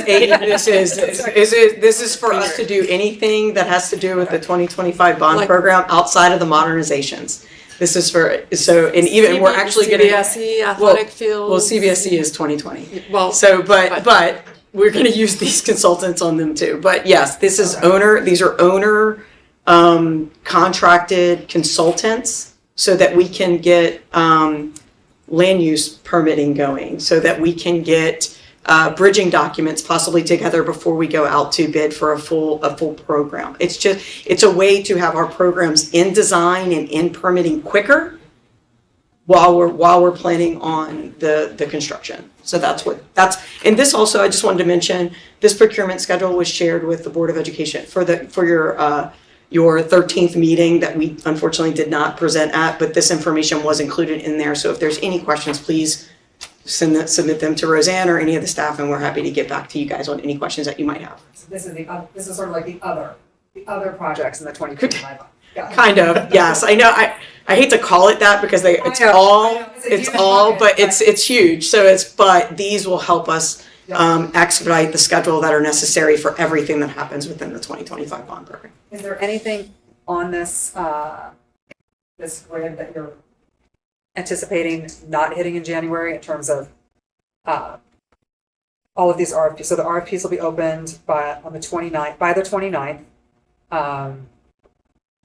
is for us to do anything that has to do with the 2025 bond program outside of the modernizations. This is for, so, and even, we're actually gonna. CBSE, athletic fields. Well, CBSE is 2020. Well, so, but we're gonna use these consultants on them too. But yes, this is these are owner contracted consultants so that we can get land use permitting going, so that we can get bridging documents possibly together before we go out to bid for a full program. It's a way to have our programs in design and in permitting quicker while we're planning on the construction. So and this also, I just wanted to mention, this procurement schedule was shared with the Board of Education for your 13th meeting that we unfortunately did not present at, but this information was included in there. So if there's any questions, please submit them to Roseanne or any of the staff, and we're happy to get back to you guys on any questions that you might have. So this is sort of like the other projects in the 2025. Kind of, yes. I know. I hate to call it that because it's all, but it's huge. So but these will help us expedite the schedule that are necessary for everything that happens within the 2025 bond program. Is there anything on this grid that you're anticipating not hitting in January in terms of all of these RFPs? So the RFPs will be opened by the 29th.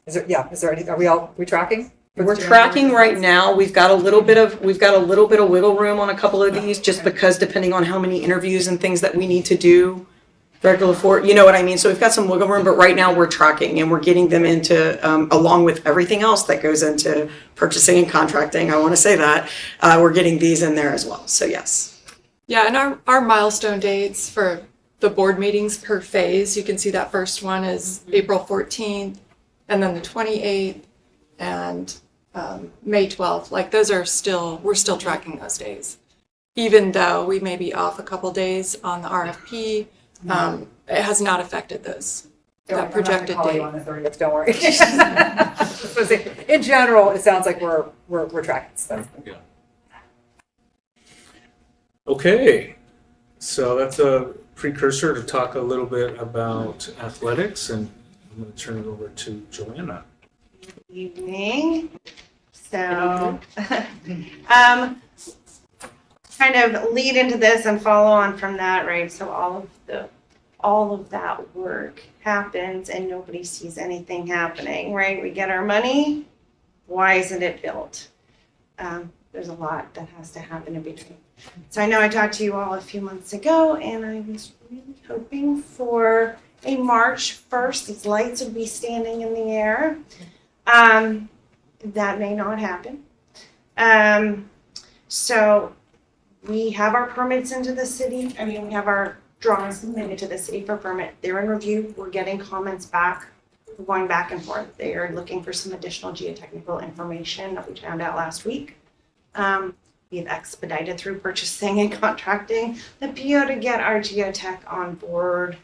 Is there any, are we tracking? We're tracking right now. We've got a little bit of wiggle room on a couple of these, just because depending on how many interviews and things that we need to do regular for, you know what I mean? So we've got some wiggle room, but right now we're tracking and we're getting them into, along with everything else that goes into purchasing and contracting, I want to say that, we're getting these in there as well. So yes. Yeah, and our milestone dates for the board meetings per phase, you can see that first one is April 14th, and then the 28th, and May 12th. Like those are we're still tracking those days. Even though we may be off a couple days on the RFP, it has not affected that projected date. On the 30th, don't worry. In general, it sounds like we're tracking stuff. Yeah. Okay, so that's a precursor to talk a little bit about athletics, and I'm going to turn it over to Joanna. Evening. So, kind of lead into this and follow on from that, right? So all of that work happens and nobody sees anything happening, right? We get our money. Why isn't it built? There's a lot that has to happen in between. So I know I talked to you all a few months ago, and I was really hoping for a March 1st, these lights would be standing in the air. That may not happen. So we have our permits into the city. I mean, we have our drawings submitted to the city for permit. They're in review. We're getting comments back. We're going back and forth. They are looking for some additional geotechnical information that we found out last week. We've expedited through purchasing and contracting the PO to get our geotech on board,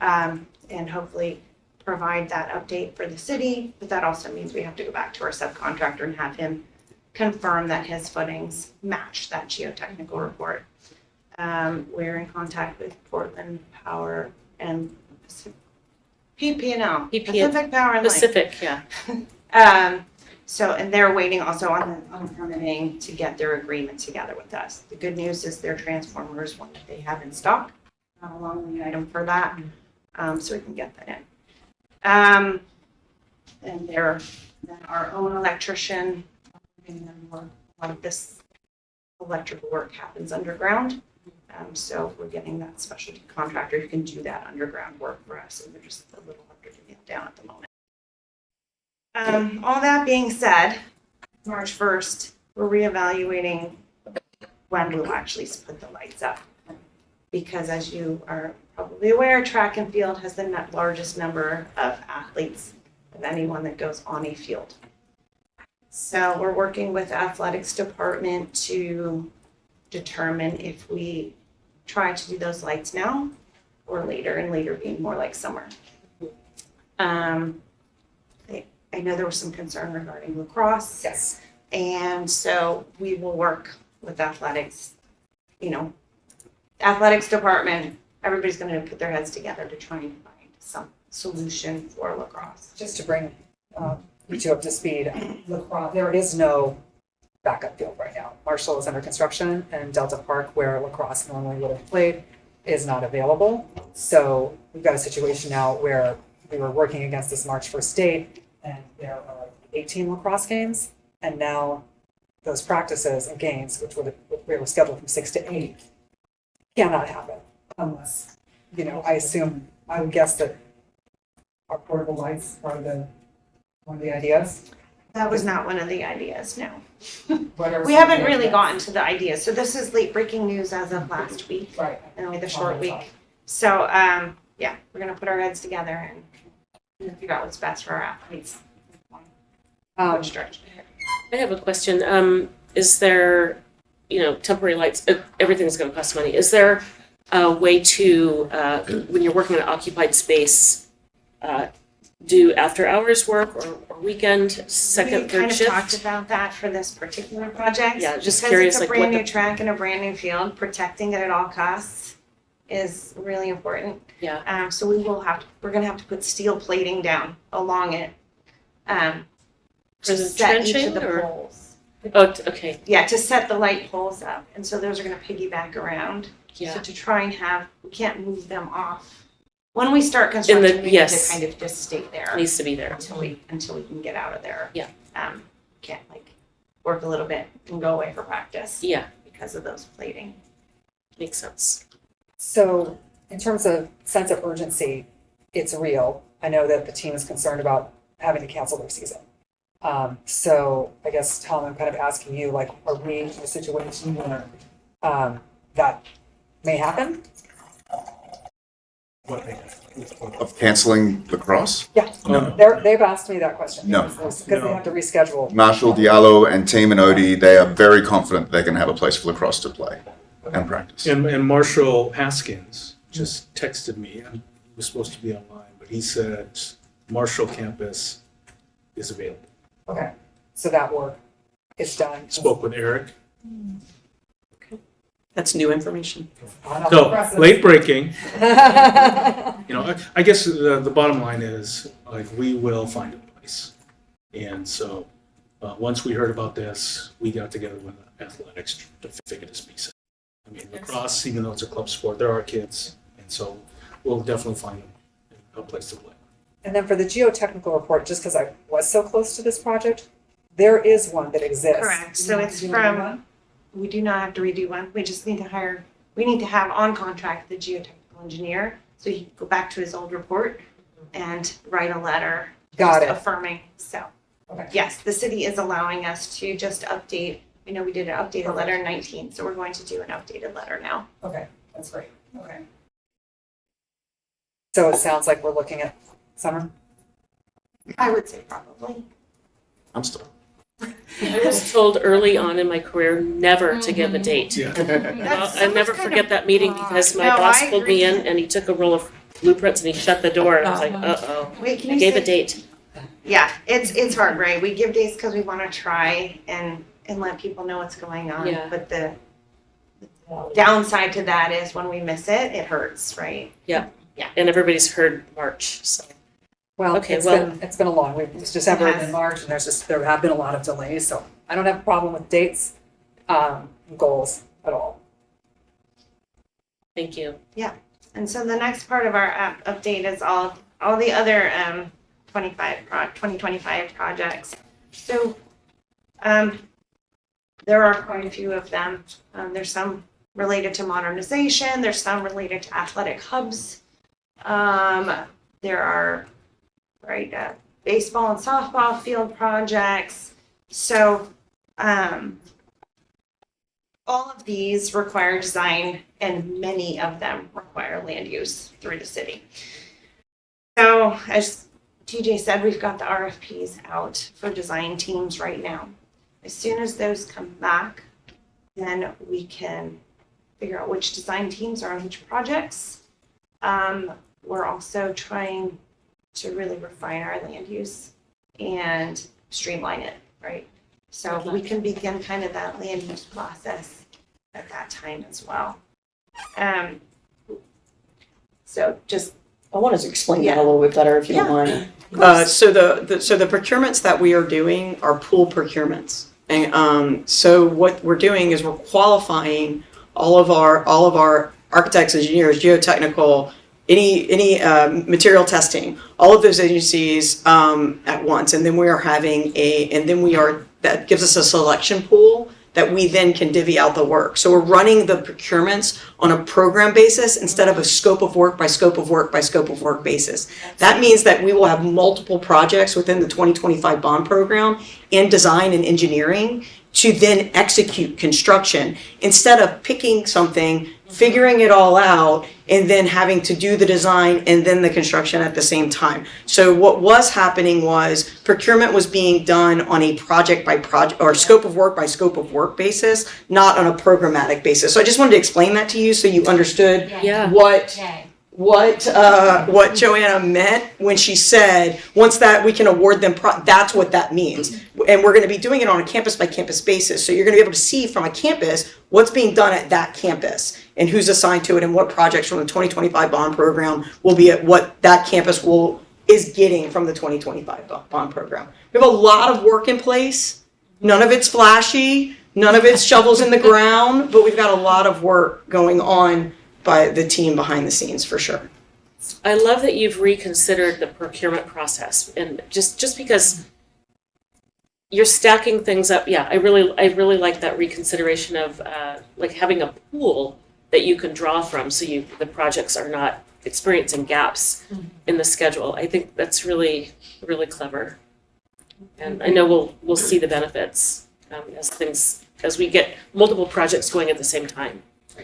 and hopefully provide that update for the city. But that also means we have to go back to our subcontractor and have him confirm that his footings match that geotechnical report. We're in contact with Portland Power and PPL, Pacific Power and Light. Pacific, yeah. And they're waiting also on permitting to get their agreement together with us. The good news is their transformers, one that they have in stock, not a long lead item for that, so we can get that in. And then our own electrician, a lot of this electrical work happens underground. So we're getting that specialty contractor who can do that underground work for us, and they're just a little harder to get down at the moment. All that being said, March 1st, we're reevaluating when we'll actually put the lights up. Because as you are probably aware, track and field has the largest number of athletes of anyone that goes on a field. So we're working with athletics department to determine if we try to do those lights now or later, and later being more like summer. I know there was some concern regarding lacrosse. Yes. And so we will work with athletics, athletics department, everybody's gonna put their heads together to try and find some solution for lacrosse. Just to bring you two up to speed, lacrosse, there is no backup field right now. Marshall is under construction, and Delta Park, where lacrosse normally would have played, is not available. So we've got a situation now where we were working against this March 1st date, and there are 18 lacrosse games, and now those practices and games, which we were scheduled from 6 to 8, cannot happen unless, I would guess that our portable lights are one of the ideas. That was not one of the ideas, no. What are We some haven't of the really ideas? gotten to the ideas. So this is late breaking news as of last week. Right. And only the short week. So, yeah, we're gonna put our heads together and figure out what's best for our athletes. Which direction. I have a question. Is there, temporary lights, everything's gonna cost money. Is there a way to, when you're working in an occupied space, do after hours work or weekend, second, We third kind of shift? talked about that for this particular project. Yeah, just Because curious, it's a like, what brand the- new track and a brand new field, protecting it at all costs is really important. Yeah. So we're gonna have to put steel plating down along it. For To the set each trenching of the or- poles. Oh, okay. Yeah, to set the light poles up, and so those are gonna piggyback around. Yeah. So to try and we can't move them off. When we start construction, we need to yes. kind of just stay there. Needs to be there. Until we can get out of there. Yeah. Can't work a little bit and go away for practice. Yeah. Because of those plating. Makes sense. So in terms of sense of urgency, it's real. I know that the team is concerned about having to cancel their season. So I guess, Tom, I'm kind of asking you, are we in a situation where that may happen? Of canceling lacrosse? Yeah, No. they've asked me that question. No. Because they have to reschedule. Marshall, Diallo, and Team and Odie, they are very confident they can have a place for lacrosse to play and practice. And Marshall Haskins just texted me, and he was supposed to be online, but he said Marshall campus is available. Okay, so that work is done. Spoke with Eric. That's new information. So, late breaking. I guess the bottom line is, we will find a place. And so, once we heard about this, we got together with athletics to figure this piece out. I mean, lacrosse, even though it's a club sport, there are kids, and so we'll definitely find a place to play. And then for the geotechnical report, just because I was so close to this project, there is one that exists. Correct. So it's we do not have to redo one. We just need to we need to have on contract the geotechnical engineer. So he can go back to his old report and write a letter. Got just it. Affirming. So, Okay. yes, the city is allowing us to just update. We did an updated letter in 19, so we're going to do an updated letter now. Okay, that's great. Okay. So it sounds like we're looking at summer? I would say probably. I'm still. I was told early on in my career never to give a date. I'll never forget that meeting because my No, boss I pulled me agree. in and he took a roll of blueprints and he shut the door and I was like, uh-oh. Wait, can I you gave say- a date. Yeah, it's hard, right? We give dates because we want to try and let people know what's going on. Yeah. But the downside to that is when we miss it, it hurts, right? Yeah. Yeah. And everybody's heard March, so. Well, Okay, it's been a long week. It's December and Yes. then March, and there have been a lot of delays, so I don't have a problem with dates, goals at all. Thank you. Yeah. And so the next part of our update is all the other 2025 projects. So there are quite a few of them. There's some related to modernization. There's some related to athletic hubs. There are baseball and softball field projects. So All of these require design, and many of them require land use through the city. So as TJ said, we've got the RFPs out for design teams right now. As soon as those come back, then we can figure out which design teams are on which projects. We're also trying to really refine our land use and streamline it, right? So we can begin kind of that land use process at that time as well. So just I wanted to explain that a little bit better if you don't mind. Yeah. So the procurements that we are doing are pool procurements. And so what we're doing is we're qualifying all of our architects, engineers, geotechnical, any material testing, all of those agencies at once, and then we are having that gives us a selection pool that we then can divvy out the work. So we're running the procurements on a program basis instead of a scope of work by scope of work by scope of work basis. That means that we will have multiple projects within the 2025 bond program in design and engineering to then execute construction instead of picking something, figuring it all out, and then having to do the design and then the construction at the same time. So what was happening was procurement was being done on a project by project or scope of work by scope of work basis, not on a programmatic basis. So I just wanted to explain that to you so you understood what Joanna meant when she said, once that we can award them, that's what that means. And we're gonna be doing it on a campus by campus basis. So you're gonna be able to see from a campus what's being done at that campus and who's assigned to it and what projects from the 2025 bond program will be at what that campus is getting from the 2025 bond program. We have a lot of work in place. None of it's flashy, none of it's shovels in the ground, but we've got a lot of work going on by the team behind the scenes for sure. I love that you've reconsidered the procurement process, and just because you're stacking things up. Yeah, I really like that reconsideration of like having a pool that you can draw from, so the projects are not experiencing gaps in the schedule. I think that's really clever, and I know we'll see the benefits as we get multiple projects going at the same time. I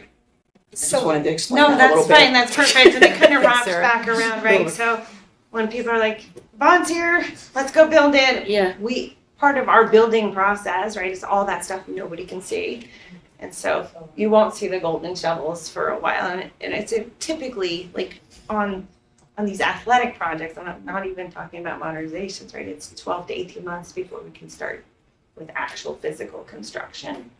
just wanted to explain No, that a little that's bit. fine, that's perfect, and it kind of wraps Sarah. back around, right? So when people are like, bond's here, let's go build it. Yeah. Part of our building process, right, is all that stuff nobody can see. And so you won't see the golden shovels for a while, and it's typically like on these athletic projects, I'm not even talking about modernizations, right? It's 12 to 18 months before we can start with actual physical construction.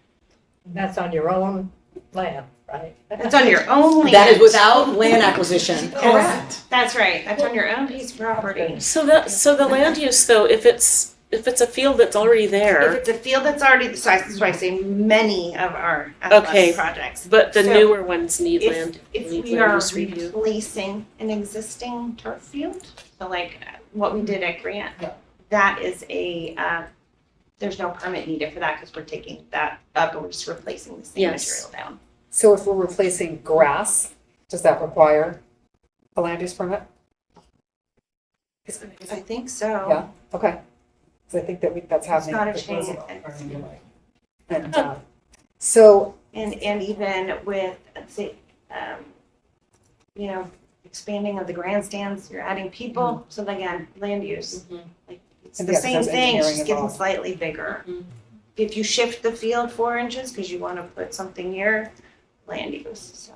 That's on your own land, right? That's on your own land. That is without land acquisition. Correct. That's right. That's on your own piece of property. So the land use though, if it's a field that's already there. If it's a field that's already, that's why I say many of our athletic projects. But the So newer ones need land. If need we land are use review. replacing an existing turf field, so like what we did at Grant, that is there's no permit needed for that because we're taking that up and we're just replacing the same material down. So if we're replacing grass, does that require a land use permit? I think so. Yeah, okay. So I think that's happening. It's not a with change. Roosevelt. And so. And even with, let's say, expanding of the grandstands, you're adding people, so again, land use. Like, it's And the yeah, same because thing, it's engineering just getting involved. slightly bigger. If you shift the field 4 inches because you want to put something near, land use, so.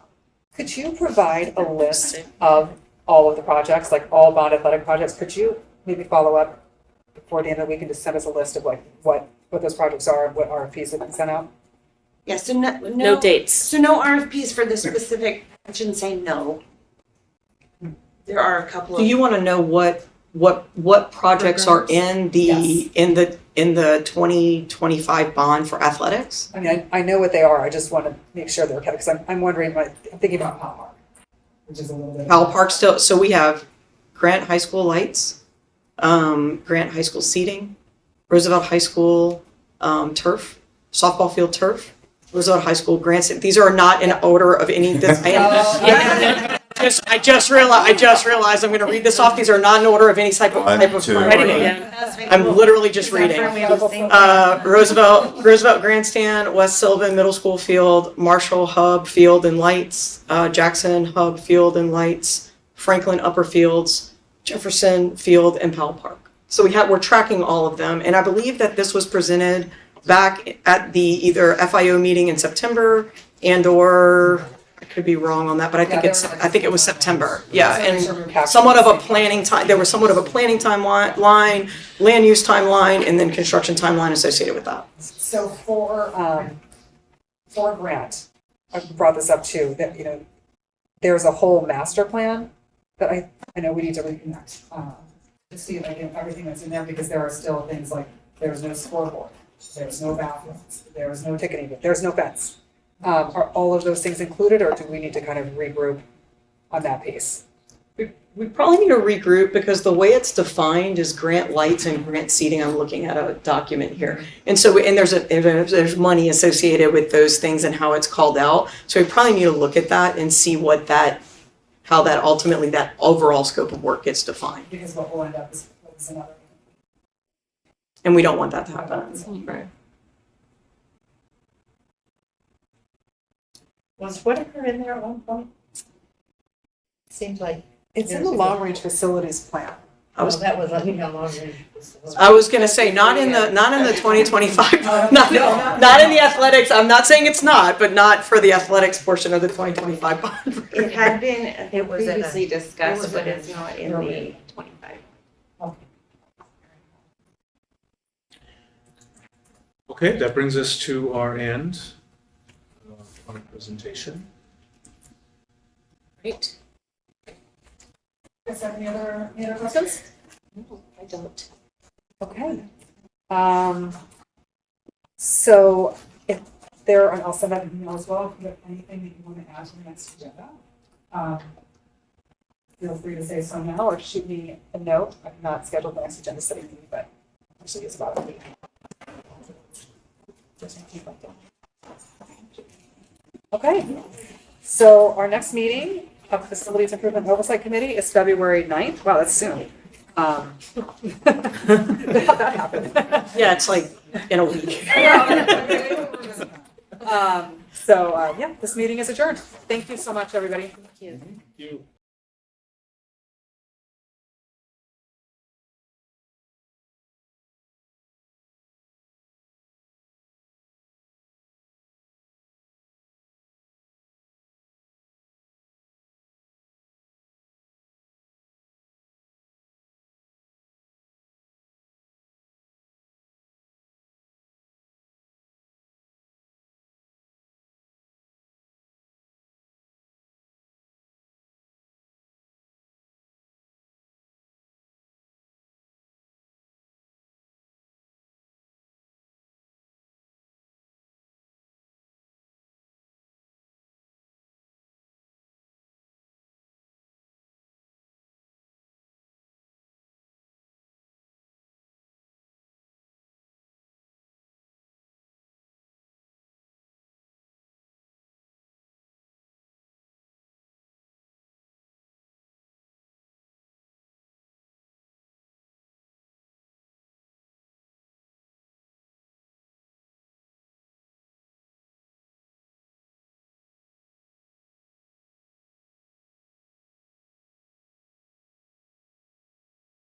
Could you provide a list of all of the projects, like all bond athletic projects? Could you maybe follow up before the end of the week and just send us a list of like what those projects are and what RFPs have been sent out? Yeah, so no dates. So no RFPs for the specific, I shouldn't say no. There are a couple of. Do you want to know what projects are in the 2025 bond for athletics? I mean, I know what they are. I just want to make sure they're covered because I'm wondering, I'm thinking about Powell Park, which is a little bit. Powell Park still, so we have Grant High School lights, Grant High School seating, Roosevelt High School turf, softball field turf, Roosevelt High School grants. These are not in order of any. just realized I'm gonna read this off. These are not in order of any type of priority. I'm literally just reading. Roosevelt Grandstand, West Sylvan Middle School Field, Marshall Hub Field and Lights, Jackson Hub Field and Lights, Franklin Upper Fields, Jefferson Field, and Powell Park. So we're tracking all of them, and I believe that this was presented back at the either FIO meeting in September or I could be wrong on that, but I think it was September. Yeah, and somewhat of a planning time. There was somewhat of a planning timeline, land use timeline, and then construction timeline associated with that. So for grant, I brought this up too, that, there's a whole master plan that I know we need to reconnect, to see like everything that's in there, because there are still things like, there's no scoreboard, there's no bathrooms, there's no ticketing, there's no fence. Are all of those things included, or do we need to kind of regroup on that piece? We probably need to regroup because the way it's defined is grant lights and grant seating. I'm looking at a document here. And so, there's money associated with those things and how it's called out. So we probably need to look at that and see how that ultimately, that overall scope of work gets defined. Because what will end up is another. And we don't want that to happen. Right. Was Whitaker in there at one point? Seems like. It's in the long range facilities plan. That was I think a long range. I was gonna say, not in the 2025, not in the athletics. I'm not saying it's not, but not for the athletics portion of the 2025 bond. It had been previously discussed, but it's not in the 25. Okay, that brings us to our end of our presentation. Great. You guys have any other questions? No, I don't. Okay. So if there, and I'll send out an email as well, if you have anything that you want to add to the next agenda, feel free to say so now or shoot me a note. I've not scheduled the next agenda study meeting, but actually it's about a week. Okay. So our next meeting of Facilities Improvement and Oversight Committee is February 9th. Wow, that's soon. How'd that happen? Yeah, it's like in a week. So yeah, this meeting is adjourned. Thank you so much, everybody. Thank you. Thank you.